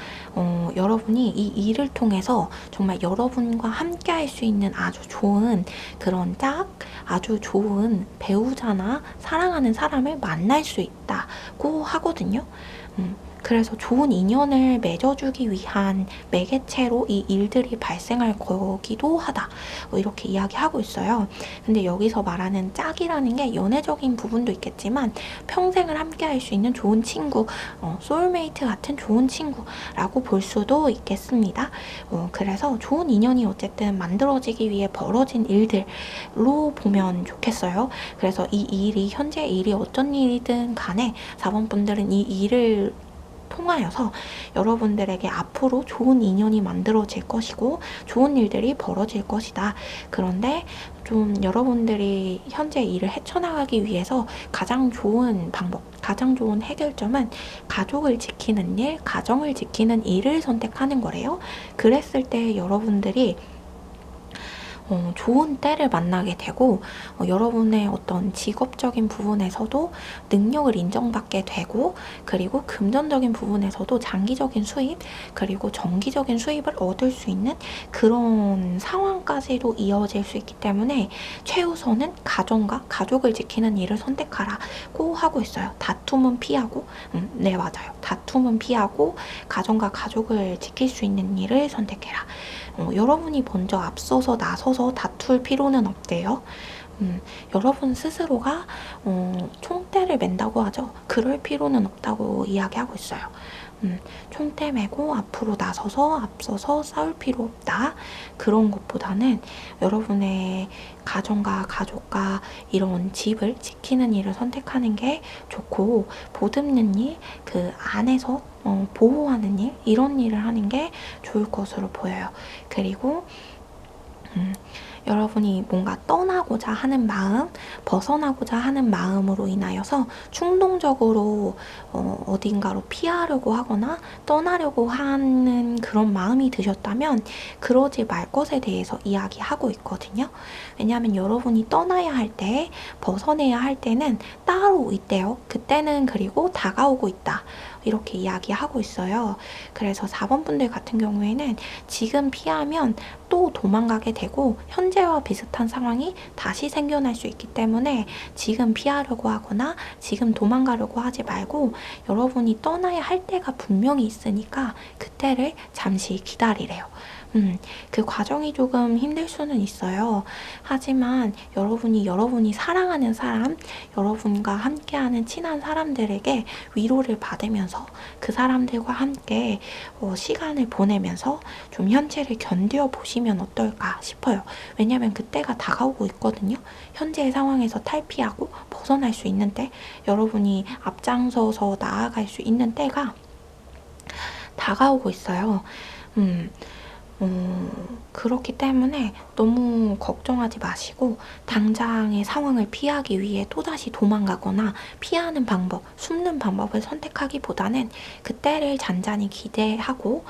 여러분이 이 일을 통해서 정말 여러분과 함께 할 수 있는 아주 좋은 그런 아주 좋은 배우자나 사랑하는 사람을 만날 수 있다고 하거든요. 그래서 좋은 인연을 맺어주기 위한 매개체로 이 일들이 발생할 거기도 하다. 이렇게 이야기하고 있어요. 근데 여기서 말하는 짝이라는 게 연애적인 부분도 있겠지만 평생을 함께 할 수 있는 좋은 친구, 소울메이트 같은 좋은 친구라고 볼 수도 있겠습니다. 그래서 좋은 인연이 어쨌든 만들어지기 위해 벌어진 일들로 보면 좋겠어요. 그래서 이 일이 현재 일이 어떤 일이든 간에 4번 분들은 이 일을 통하여서 여러분들에게 앞으로 좋은 인연이 만들어질 것이고 좋은 일들이 벌어질 것이다. 그런데 좀 여러분들이 현재 일을 헤쳐나가기 위해서 가장 좋은 방법, 가장 좋은 해결점은 가족을 지키는 일, 가정을 지키는 일을 선택하는 거래요. 그랬을 때 여러분들이 좋은 때를 만나게 되고 여러분의 어떤 직업적인 부분에서도 능력을 인정받게 되고 그리고 금전적인 부분에서도 장기적인 수입 그리고 정기적인 수입을 얻을 수 있는 그런 상황까지도 이어질 수 있기 때문에 최우선은 가정과 가족을 지키는 일을 선택하라고 하고 있어요. 다툼은 피하고 네 맞아요. 다툼은 피하고 가정과 가족을 지킬 수 있는 일을 선택해라. 여러분이 먼저 앞서서 나서서 다툴 필요는 없대요. 여러분 스스로가 총대를 맨다고 하죠. 그럴 필요는 없다고 이야기하고 있어요. 총대 메고 앞으로 나서서 앞서서 싸울 필요 없다. 그런 것보다는 여러분의 가정과 가족과 이런 집을 지키는 일을 선택하는 게 좋고 보듬는 일, 그 안에서 보호하는 일, 이런 일을 하는 게 좋을 것으로 보여요. 그리고 여러분이 뭔가 떠나고자 하는 마음, 벗어나고자 하는 마음으로 인하여서 충동적으로 어딘가로 피하려고 하거나 떠나려고 하는 그런 마음이 드셨다면 그러지 말 것에 대해서 이야기하고 있거든요. 왜냐하면 여러분이 떠나야 할 때, 벗어내야 할 때는 따로 있대요. 그때는 그리고 다가오고 있다. 이렇게 이야기하고 있어요. 그래서 4번 분들 같은 경우에는 지금 피하면 또 도망가게 되고 현재와 비슷한 상황이 다시 생겨날 수 있기 때문에 지금 피하려고 하거나 지금 도망가려고 하지 말고 여러분이 떠나야 할 때가 분명히 있으니까 그때를 잠시 기다리래요. 그 과정이 조금 힘들 수는 있어요. 하지만 여러분이 사랑하는 사람, 여러분과 함께하는 친한 사람들에게 위로를 받으면서 그 사람들과 함께 시간을 보내면서 좀 현재를 견뎌 보시면 어떨까 싶어요. 왜냐면 그때가 다가오고 있거든요. 현재의 상황에서 탈피하고 벗어날 수 있는 때, 여러분이 앞장서서 나아갈 수 있는 때가 다가오고 있어요. 그렇기 때문에 너무 걱정하지 마시고 당장의 상황을 피하기 위해 또다시 도망가거나 피하는 방법, 숨는 방법을 선택하기보다는 그때를 잔잔히 기대하고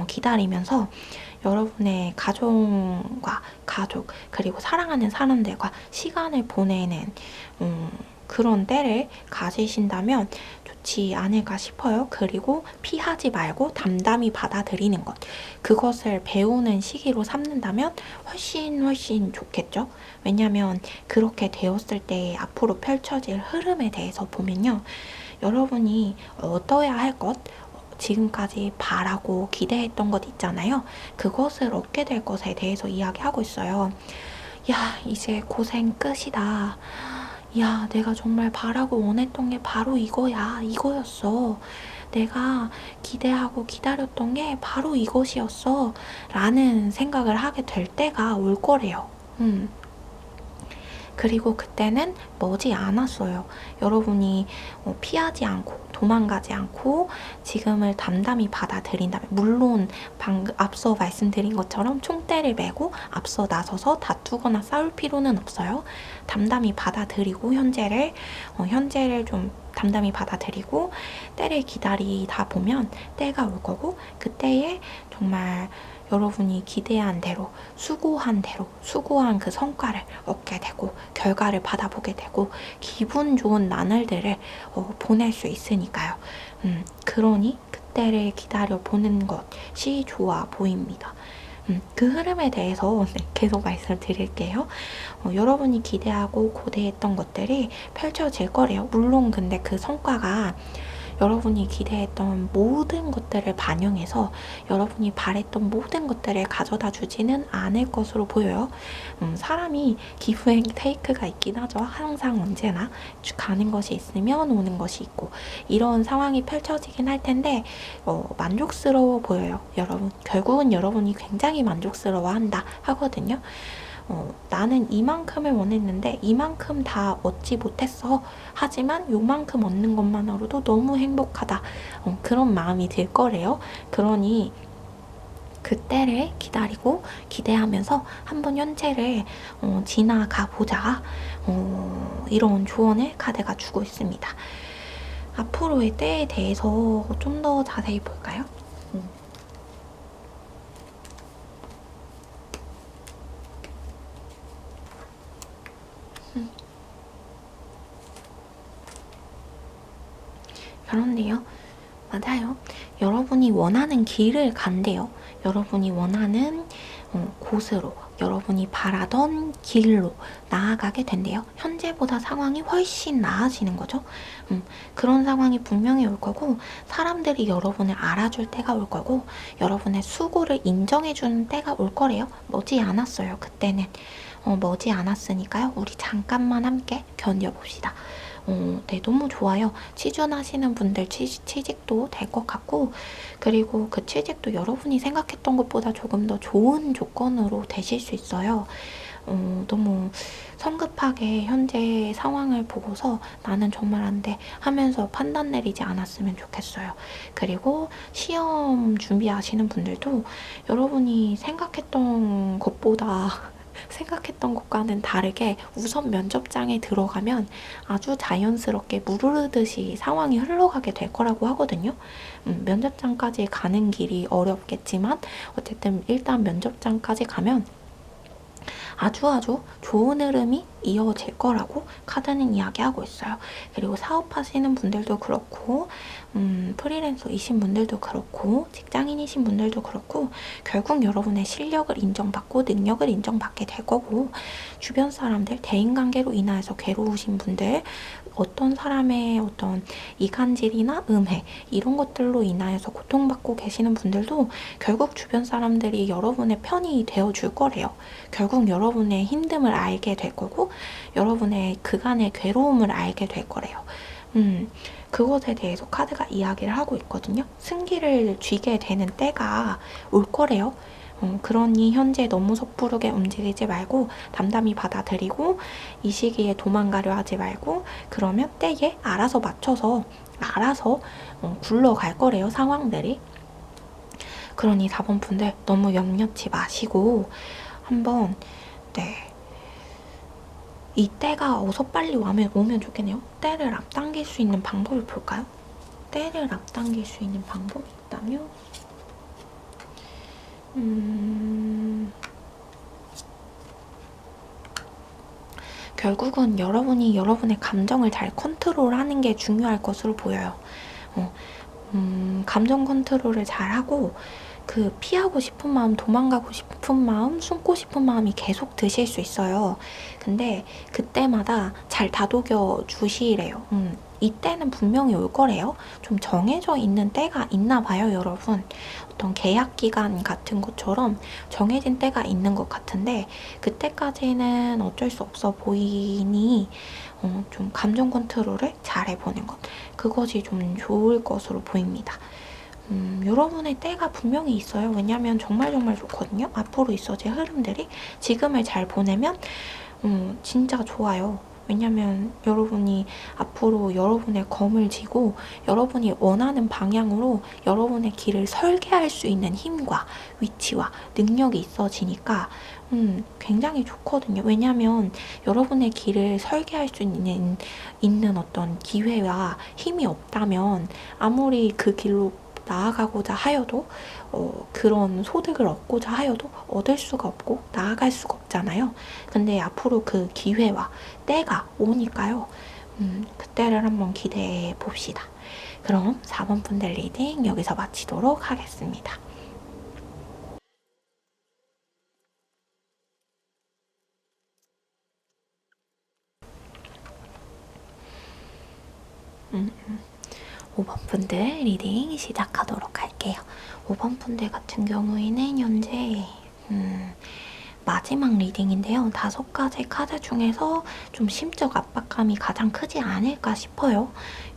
기다리면서 여러분의 가족과 가족 그리고 사랑하는 사람들과 시간을 보내는 그런 때를 가지신다면 좋지 않을까 싶어요. 그리고 피하지 말고 담담히 받아들이는 것. 그것을 배우는 시기로 삼는다면 훨씬 좋겠죠. 왜냐하면 그렇게 되었을 때 앞으로 펼쳐질 흐름에 대해서 보면요. 여러분이 얻어야 할 것, 지금까지 바라고 기대했던 것 있잖아요. 그것을 얻게 될 것에 대해서 이야기하고 있어요. 야, 이제 고생 끝이다. 야, 내가 정말 바라고 원했던 게 바로 이거야. 이거였어. 내가 기대하고 기다렸던 게 바로 이것이었어. 라는 생각을 하게 될 때가 올 거래요. 그리고 그때는 머지 않았어요. 여러분이 피하지 않고 도망가지 않고 지금을 담담히 받아들인다면, 물론 앞서 말씀드린 것처럼 총대를 메고 앞서 나서서 다투거나 싸울 필요는 없어요. 담담히 받아들이고 현재를 좀 담담히 받아들이고 때를 기다리다 보면 때가 올 거고 그때에 정말 여러분이 기대한 대로 수고한 그 성과를 얻게 되고 결과를 받아보게 되고 기분 좋은 나날들을 보낼 수 있으니까요. 그러니 그때를 기다려 보는 것이 좋아 보입니다. 그 흐름에 대해서 계속 말씀드릴게요. 여러분이 기대하고 고대했던 것들이 펼쳐질 거래요. 물론 근데 그 성과가 여러분이 기대했던 모든 것들을 반영해서 여러분이 바랬던 모든 것들을 가져다 주지는 않을 것으로 보여요. 사람이 기브 앤 테이크가 있긴 하죠. 항상 언제나 가는 것이 있으면 오는 것이 있고 이런 상황이 펼쳐지긴 할 텐데 만족스러워 보여요. 여러분 결국은 여러분이 굉장히 만족스러워한다 하거든요. 나는 이만큼을 원했는데 이만큼 다 얻지 못했어. 하지만 요만큼 얻는 것만으로도 너무 행복하다. 그런 마음이 들 거래요. 그러니 그때를 기다리고 기대하면서 한번 현재를 지나가 보자. 이런 조언을 카드가 주고 있습니다. 앞으로의 때에 대해서 좀 더 자세히 볼까요? 그런데요. 맞아요. 여러분이 원하는 길을 간대요. 여러분이 원하는 곳으로, 여러분이 바라던 길로 나아가게 된대요. 현재보다 상황이 훨씬 나아지는 거죠. 그런 상황이 분명히 올 거고, 사람들이 여러분을 알아줄 때가 올 거고, 여러분의 수고를 인정해주는 때가 올 거래요. 머지 않았어요, 그때는. 머지 않았으니까요. 우리 잠깐만 함께 견뎌봅시다. 네, 너무 좋아요. 취준하시는 분들 취직도 될 것 같고, 그리고 그 취직도 여러분이 생각했던 것보다 조금 더 좋은 조건으로 되실 수 있어요. 너무 성급하게 현재 상황을 보고서 나는 정말 안 돼 하면서 판단 내리지 않았으면 좋겠어요. 그리고 시험 준비하시는 분들도 여러분이 생각했던 것보다 생각했던 것과는 다르게 우선 면접장에 들어가면 아주 자연스럽게 물 흐르듯이 상황이 흘러가게 될 거라고 하거든요. 면접장까지 가는 길이 어렵겠지만 어쨌든 일단 면접장까지 가면 아주 좋은 흐름이 이어질 거라고 카드는 이야기하고 있어요. 그리고 사업하시는 분들도 그렇고 프리랜서이신 분들도 그렇고 직장인이신 분들도 그렇고 결국 여러분의 실력을 인정받고 능력을 인정받게 될 거고 주변 사람들 대인관계로 인하여서 괴로우신 분들 어떤 사람의 어떤 이간질이나 음해 이런 것들로 인하여서 고통받고 계시는 분들도 결국 주변 사람들이 여러분의 편이 되어줄 거래요. 결국 여러분의 힘듦을 알게 될 거고 여러분의 그간의 괴로움을 알게 될 거래요. 그것에 대해서 카드가 이야기를 하고 있거든요. 승기를 쥐게 되는 때가 올 거래요. 그러니 현재 너무 섣부르게 움직이지 말고 담담히 받아들이고 이 시기에 도망가려 하지 말고 그러면 때에 알아서 맞춰서 알아서 굴러갈 거래요. 상황들이. 그러니 4번 분들 너무 염려치 마시고 한번 네. 이 때가 어서 빨리 오면 좋겠네요. 때를 앞당길 수 있는 방법을 볼까요? 때를 앞당길 수 있는 방법이 있다면 결국은 여러분이 여러분의 감정을 잘 컨트롤하는 게 중요할 것으로 보여요. 감정 컨트롤을 잘하고 그 피하고 싶은 마음, 도망가고 싶은 마음, 숨고 싶은 마음이 계속 드실 수 있어요. 근데 그때마다 잘 다독여 주시래요. 이때는 분명히 올 거래요. 좀 정해져 있는 때가 있나 봐요, 여러분. 어떤 계약 기간 같은 것처럼 정해진 때가 있는 것 같은데 그때까지는 어쩔 수 없어 보이니 좀 감정 컨트롤을 잘 해보는 것. 그것이 좀 좋을 것으로 보입니다. 여러분의 때가 분명히 있어요. 왜냐면 정말 좋거든요. 앞으로 있어질 흐름들이 지금을 잘 보내면 진짜 좋아요. 왜냐면 여러분이 앞으로 여러분의 검을 쥐고 여러분이 원하는 방향으로 여러분의 길을 설계할 수 있는 힘과 위치와 능력이 있어지니까 굉장히 좋거든요. 왜냐면 여러분의 길을 설계할 수 있는 어떤 기회와 힘이 없다면 아무리 그 길로 나아가고자 하여도 그런 소득을 얻고자 하여도 얻을 수가 없고 나아갈 수가 없잖아요. 근데 앞으로 그 기회와 때가 오니까요. 그때를 한번 기대해 봅시다. 그럼 4번 분들 리딩 여기서 마치도록 하겠습니다. 5번 분들 리딩 시작하도록 할게요. 5번 분들 같은 경우에는 현재 마지막 리딩인데요. 5가지 카드 중에서 좀 심적 압박감이 가장 크지 않을까 싶어요.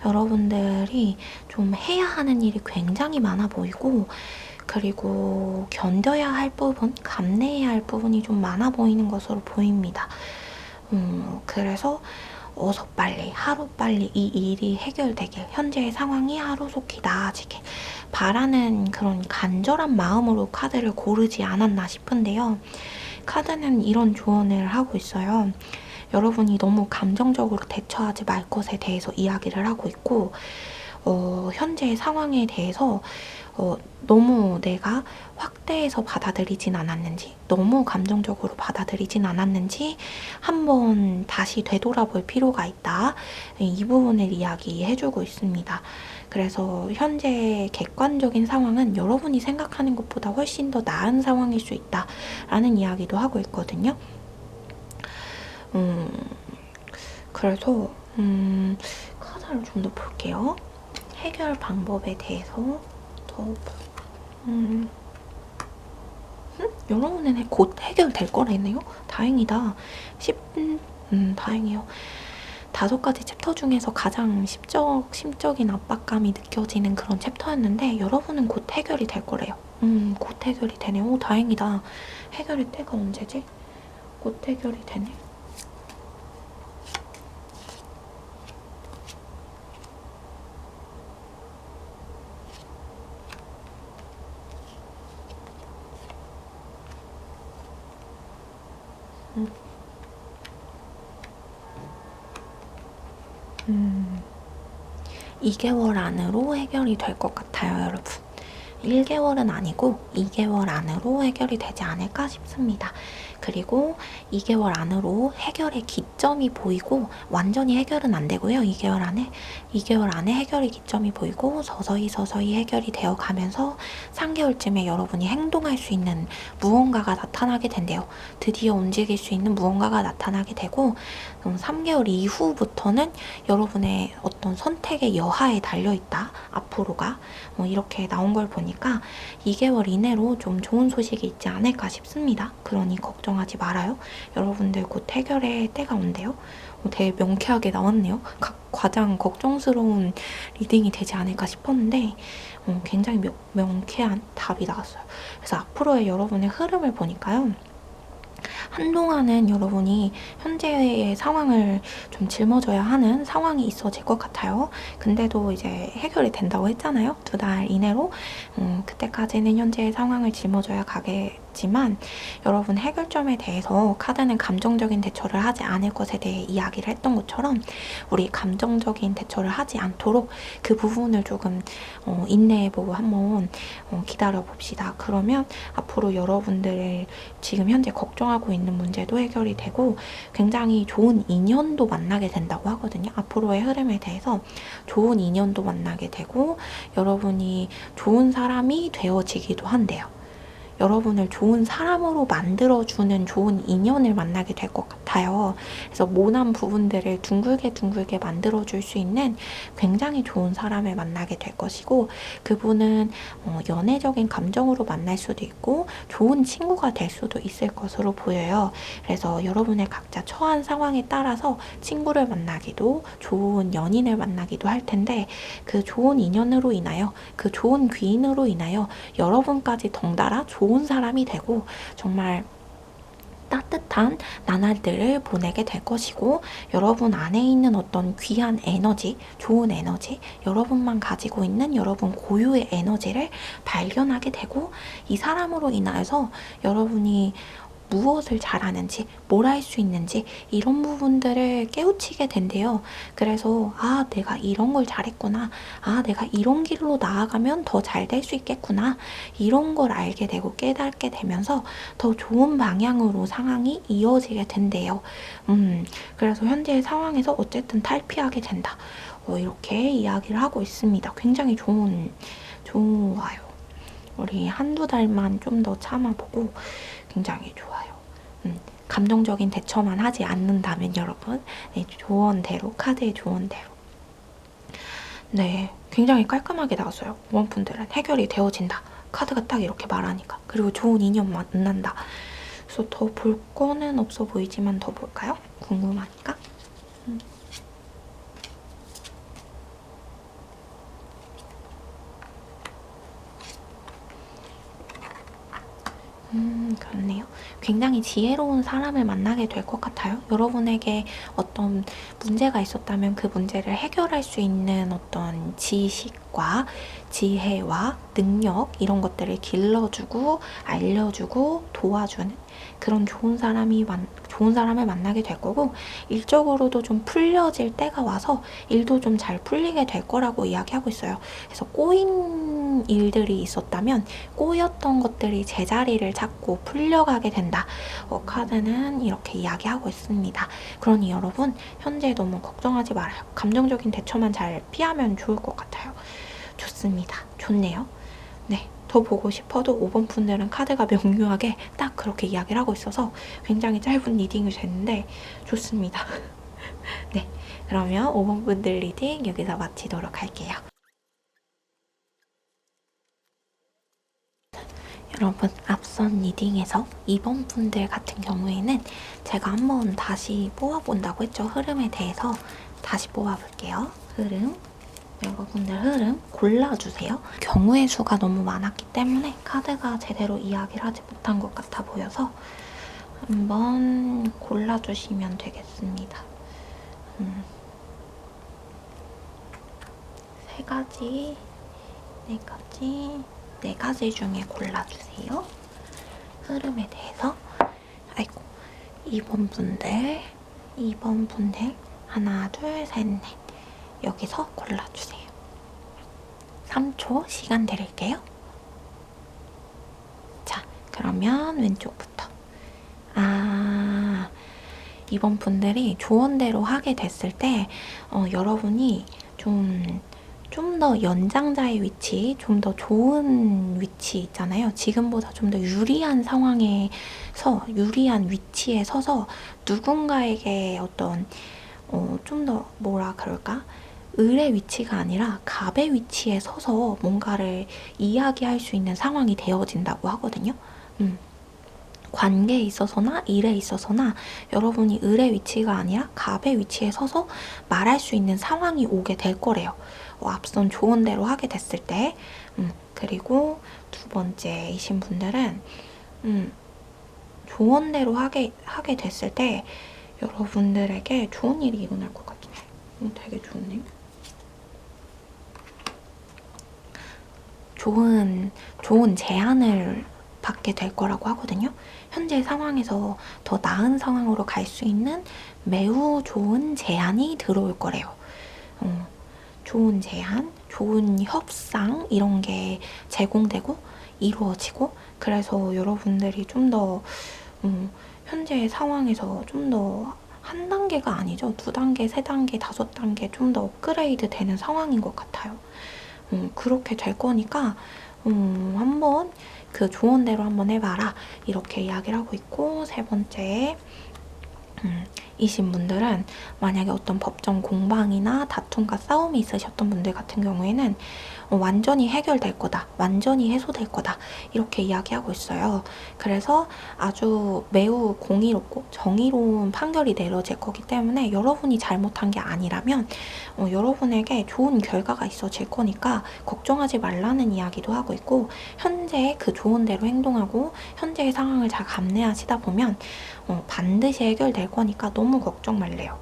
여러분들이 좀 해야 하는 일이 굉장히 많아 보이고, 그리고 견뎌야 할 부분, 감내해야 할 부분이 좀 많아 보이는 것으로 보입니다. 그래서 어서 빨리, 하루빨리 이 일이 해결되길, 현재의 상황이 하루속히 나아지길 바라는 그런 간절한 마음으로 카드를 고르지 않았나 싶은데요. 카드는 이런 조언을 하고 있어요. 여러분이 너무 감정적으로 대처하지 말 것에 대해서 이야기를 하고 있고, 현재의 상황에 대해서 너무 내가 확대해서 받아들이진 않았는지, 너무 감정적으로 받아들이진 않았는지 한번 다시 되돌아볼 필요가 있다. 이 부분을 이야기해주고 있습니다. 그래서 현재 객관적인 상황은 여러분이 생각하는 것보다 훨씬 더 나은 상황일 수 있다라는 이야기도 하고 있거든요. 그래서 카드를 좀 더 볼게요. 해결 방법에 대해서 더 여러분은 곧 해결될 거라네요. 다행이다. 다행이요. 5가지 챕터 중에서 가장 심적인 압박감이 느껴지는 그런 챕터였는데 여러분은 곧 해결이 될 거래요. 곧 해결이 되네요. 오, 다행이다. 해결의 때가 언제지? 곧 해결이 되네. 음. 2개월 안으로 해결이 될 것 같아요, 여러분. 1개월은 아니고 2개월 안으로 해결이 되지 않을까 싶습니다. 그리고 2개월 안으로 해결의 기점이 보이고, 완전히 해결은 안 되고요. 2개월 안에 해결의 기점이 보이고 서서히 해결이 되어 가면서 3개월쯤에 여러분이 행동할 수 있는 무언가가 나타나게 된대요. 드디어 움직일 수 있는 무언가가 나타나게 되고, 3개월 이후부터는 여러분의 어떤 선택의 여하에 달려있다. 앞으로가 이렇게 나온 걸 보니까 2개월 이내로 좀 좋은 소식이 있지 않을까 싶습니다. 그러니 걱정하지 말아요. 여러분들 곧 해결의 때가 온대요. 되게 명쾌하게 나왔네요. 가장 걱정스러운 리딩이 되지 않을까 싶었는데 굉장히 명쾌한 답이 나왔어요. 그래서 앞으로의 여러분의 흐름을 보니까요. 한동안은 여러분이 현재의 상황을 좀 짊어져야 하는 상황이 있어질 것 같아요. 근데도 이제 해결이 된다고 했잖아요. 2달 이내로. 그때까지는 현재의 상황을 짊어져야 가겠지만 여러분 해결점에 대해서 카드는 감정적인 대처를 하지 않을 것에 대해 이야기를 했던 것처럼 우리 감정적인 대처를 하지 않도록 그 부분을 조금 인내해보고 한번 기다려봅시다. 그러면 앞으로 여러분들을 지금 현재 걱정하고 있는 문제도 해결이 되고 굉장히 좋은 인연도 만나게 된다고 하거든요. 앞으로의 흐름에 대해서 좋은 인연도 만나게 되고 여러분이 좋은 사람이 되어지기도 한대요. 여러분을 좋은 사람으로 만들어주는 좋은 인연을 만나게 될 것 같아요. 그래서 모난 부분들을 둥글게 만들어줄 수 있는 굉장히 좋은 사람을 만나게 될 것이고, 그분은 연애적인 감정으로 만날 수도 있고 좋은 친구가 될 수도 있을 것으로 보여요. 그래서 여러분의 각자 처한 상황에 따라서 친구를 만나기도 좋은 연인을 만나기도 할 텐데, 그 좋은 인연으로 인하여, 그 좋은 귀인으로 인하여 여러분까지 덩달아 좋은 사람이 되고 정말 따뜻한 나날들을 보내게 될 것이고, 여러분 안에 있는 어떤 귀한 에너지, 좋은 에너지, 여러분만 가지고 있는 여러분 고유의 에너지를 발견하게 되고, 이 사람으로 인하여서 여러분이 무엇을 잘하는지, 뭘 할 수 있는지 이런 부분들을 깨우치게 된대요. 그래서 내가 이런 걸 잘했구나. 내가 이런 길로 나아가면 더 잘 될 수 있겠구나. 이런 걸 알게 되고 깨닫게 되면서 더 좋은 방향으로 상황이 이어지게 된대요. 그래서 현재의 상황에서 어쨌든 탈피하게 된다. 이렇게 이야기를 하고 있습니다. 굉장히 좋아요. 우리 1-2달만 좀 더 참아보고 굉장히 좋아요. 감정적인 대처만 하지 않는다면 여러분, 조언대로, 카드의 조언대로. 네, 굉장히 깔끔하게 나왔어요. 5번 분들은 해결이 되어진다. 카드가 딱 이렇게 말하니까. 그리고 좋은 인연 만난다. 그래서 더 볼 거는 없어 보이지만 더 볼까요? 궁금하니까. 그렇네요. 굉장히 지혜로운 사람을 만나게 될 것 같아요. 여러분에게 어떤 문제가 있었다면 그 문제를 해결할 수 있는 어떤 지식과 지혜와 능력 이런 것들을 길러주고 알려주고 도와주는 그런 좋은 사람을 만나게 될 거고, 일적으로도 좀 풀려질 때가 와서 일도 좀 잘 풀리게 될 거라고 이야기하고 있어요. 그래서 꼬인 일들이 있었다면 꼬였던 것들이 제자리를 잡고 풀려가게 된다. 카드는 이렇게 이야기하고 있습니다. 그러니 여러분 현재 너무 걱정하지 말아요. 감정적인 대처만 잘 피하면 좋을 것 같아요. 좋습니다. 좋네요. 네. 더 보고 싶어도 5번 분들은 카드가 명료하게 딱 그렇게 이야기를 하고 있어서 굉장히 짧은 리딩이 됐는데 좋습니다. 네. 그러면 5번 분들 리딩 여기서 마치도록 할게요. 여러분, 앞선 리딩에서 2번 분들 같은 경우에는 제가 한번 다시 뽑아본다고 했죠. 흐름에 대해서 다시 뽑아볼게요. 흐름. 여러분들 흐름 골라주세요. 경우의 수가 너무 많았기 때문에 카드가 제대로 이야기를 하지 못한 것 같아 보여서 한번 골라주시면 되겠습니다. 네 가지 중에 골라주세요. 흐름에 대해서. 아이고, 2번 분들 하나, 둘, 셋, 넷. 여기서 골라주세요. 3초 시간 드릴게요. 자, 그러면 왼쪽부터. 이번 분들이 조언대로 하게 됐을 때 여러분이 좀 더 연장자의 위치, 좀 더 좋은 위치 있잖아요. 지금보다 좀 더 유리한 유리한 위치에 서서 누군가에게 어떤 좀 더 뭐라 그럴까? 을의 위치가 아니라 갑의 위치에 서서 뭔가를 이야기할 수 있는 상황이 되어진다고 하거든요. 관계에 있어서나 일에 있어서나 여러분이 을의 위치가 아니라 갑의 위치에 서서 말할 수 있는 상황이 오게 될 거래요. 앞선 조언대로 하게 됐을 때. 그리고 두 번째이신 분들은 조언대로 하게 됐을 때 여러분들에게 좋은 일이 일어날 것 같긴 해요. 되게 좋네. 좋은 제안을 받게 될 거라고 하거든요. 현재 상황에서 더 나은 상황으로 갈 수 있는 매우 좋은 제안이 들어올 거래요. 좋은 제안, 좋은 협상 이런 게 제공되고 이루어지고, 그래서 여러분들이 좀 더 현재 상황에서 좀 더 한 단계가 아니죠. 2단계, 3단계, 5단계 좀 더 업그레이드 되는 상황인 것 같아요. 그렇게 될 거니까 한번 그 조언대로 한번 해봐라 이렇게 이야기를 하고 있고, 세 번째 이신 분들은 만약에 어떤 법정 공방이나 다툼과 싸움이 있으셨던 분들 같은 경우에는 완전히 해결될 거다, 완전히 해소될 거다 이렇게 이야기하고 있어요. 그래서 아주 매우 공의롭고 정의로운 판결이 내려질 거기 때문에 여러분이 잘못한 게 아니라면 여러분에게 좋은 결과가 있어질 거니까 걱정하지 말라는 이야기도 하고 있고, 현재 그 좋은 대로 행동하고 현재의 상황을 잘 감내하시다 보면 반드시 해결될 거니까 너무 걱정 말래요.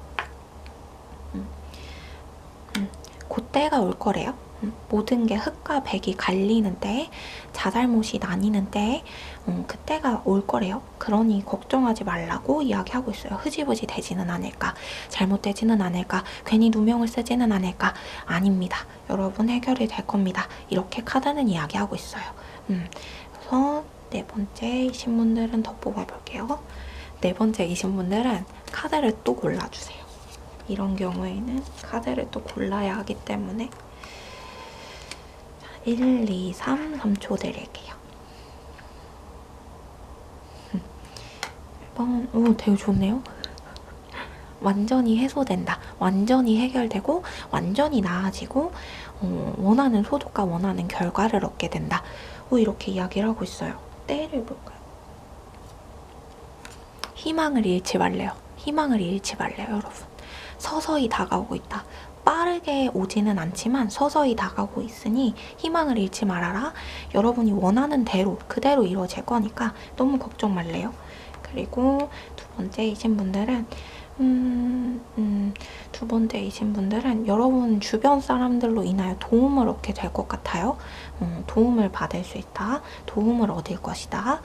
그때가 올 거래요. 모든 게 흑과 백이 갈리는 때, 자잘못이 나뉘는 때 그때가 올 거래요. 그러니 걱정하지 말라고 이야기하고 있어요. 흐지부지 되지는 않을까, 잘못되지는 않을까, 괜히 누명을 쓰지는 않을까. 아닙니다. 여러분 해결이 될 겁니다. 이렇게 카드는 이야기하고 있어요. 그래서 네 번째이신 분들은 더 뽑아볼게요. 네 번째이신 분들은 카드를 또 골라주세요. 이런 경우에는 카드를 또 골라야 하기 때문에 1, 2, 3, 3초 드릴게요. 1번, 되게 좋네요. 완전히 해소된다. 완전히 해결되고 완전히 나아지고 원하는 소득과 원하는 결과를 얻게 된다. 이렇게 이야기를 하고 있어요. 때를 볼까요? 희망을 잃지 말래요. 희망을 잃지 말래요, 여러분. 서서히 다가오고 있다. 빠르게 오지는 않지만 서서히 다가오고 있으니 희망을 잃지 말아라. 여러분이 원하는 대로 그대로 이루어질 거니까 너무 걱정 말래요. 그리고 두 번째이신 분들은 두 번째이신 분들은 여러분 주변 사람들로 인하여 도움을 얻게 될 것 같아요. 도움을 받을 수 있다. 도움을 얻을 것이다.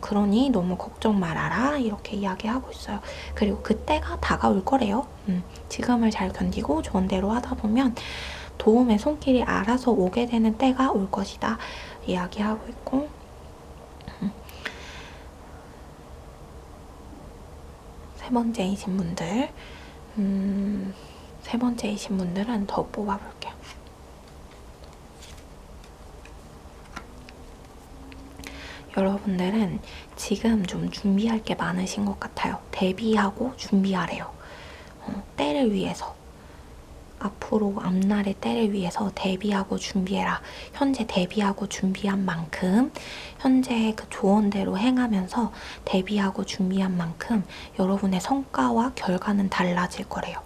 그러니 너무 걱정 말아라. 이렇게 이야기하고 있어요. 그리고 그때가 다가올 거래요. 지금을 잘 견디고 좋은 대로 하다 보면 도움의 손길이 알아서 오게 되는 때가 올 것이다. 이야기하고 있고 세 번째이신 분들 세 번째이신 분들은 더 뽑아볼게요. 여러분들은 지금 좀 준비할 게 많으신 것 같아요. 대비하고 준비하래요. 때를 위해서. 앞으로 앞날의 때를 위해서 대비하고 준비해라. 현재 대비하고 준비한 만큼, 현재 그 조언대로 행하면서 대비하고 준비한 만큼 여러분의 성과와 결과는 달라질 거래요.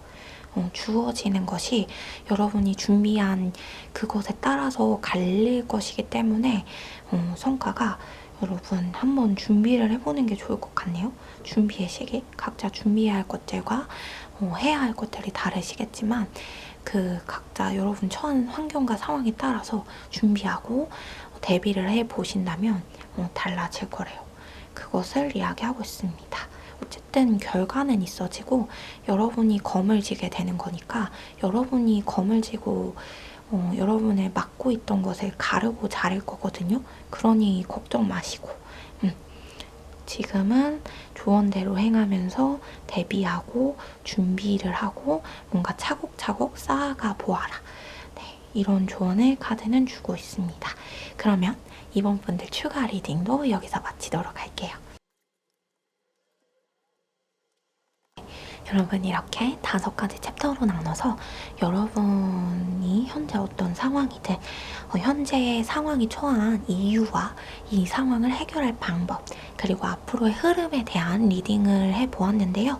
주어지는 것이 여러분이 준비한 그것에 따라서 갈릴 것이기 때문에 성과가 여러분 한번 준비를 해보는 게 좋을 것 같네요. 준비의 시기, 각자 준비해야 할 것들과 해야 할 것들이 다르시겠지만 그 각자 여러분 처한 환경과 상황에 따라서 준비하고 대비를 해보신다면 달라질 거래요. 그것을 이야기하고 있습니다. 어쨌든 결과는 있어지고 여러분이 검을 지게 되는 거니까 여러분이 검을 지고 여러분의 맡고 있던 것을 가르고 자를 거거든요. 그러니 걱정 마시고 지금은 조언대로 행하면서 대비하고 준비를 하고 뭔가 차곡차곡 쌓아가 보아라. 네, 이런 조언을 카드는 주고 있습니다. 그러면 이번 분들 추가 리딩도 여기서 마치도록 할게요. 여러분 이렇게 5가지 챕터로 나눠서 여러분이 현재 어떤 상황이든 현재 상황이 처한 이유와 이 상황을 해결할 방법 그리고 앞으로의 흐름에 대한 리딩을 해보았는데요.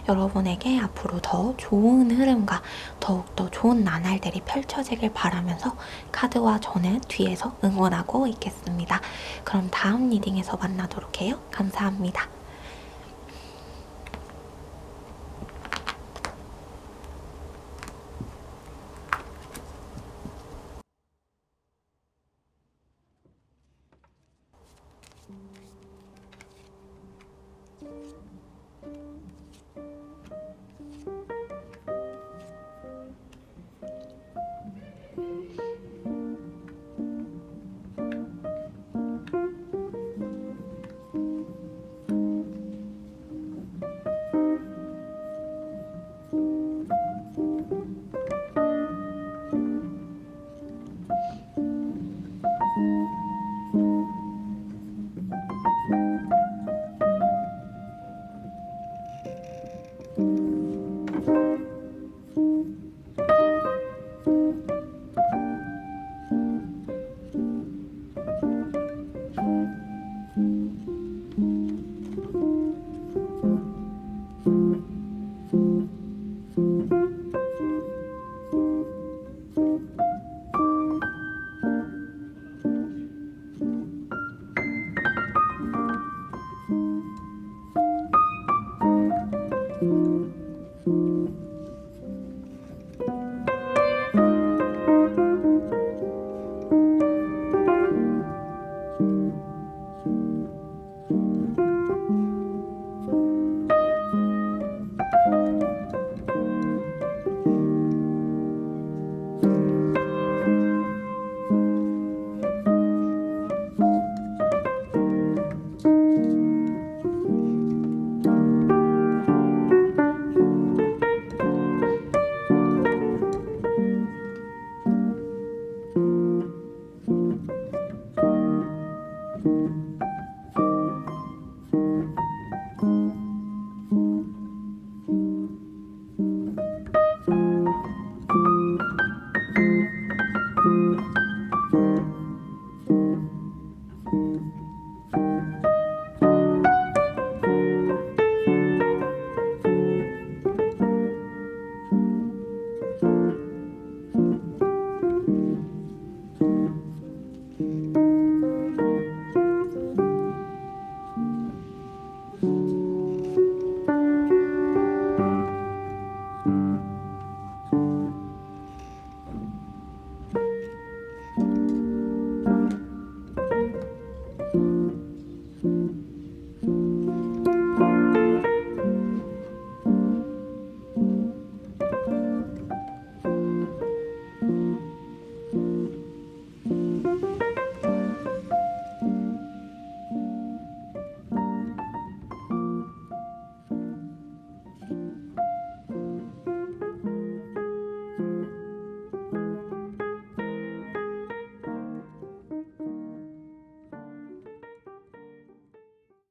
여러분에게 앞으로 더 좋은 흐름과 더욱더 좋은 나날들이 펼쳐지길 바라면서 카드와 저는 뒤에서 응원하고 있겠습니다. 그럼 다음 리딩에서 만나도록 해요. 감사합니다.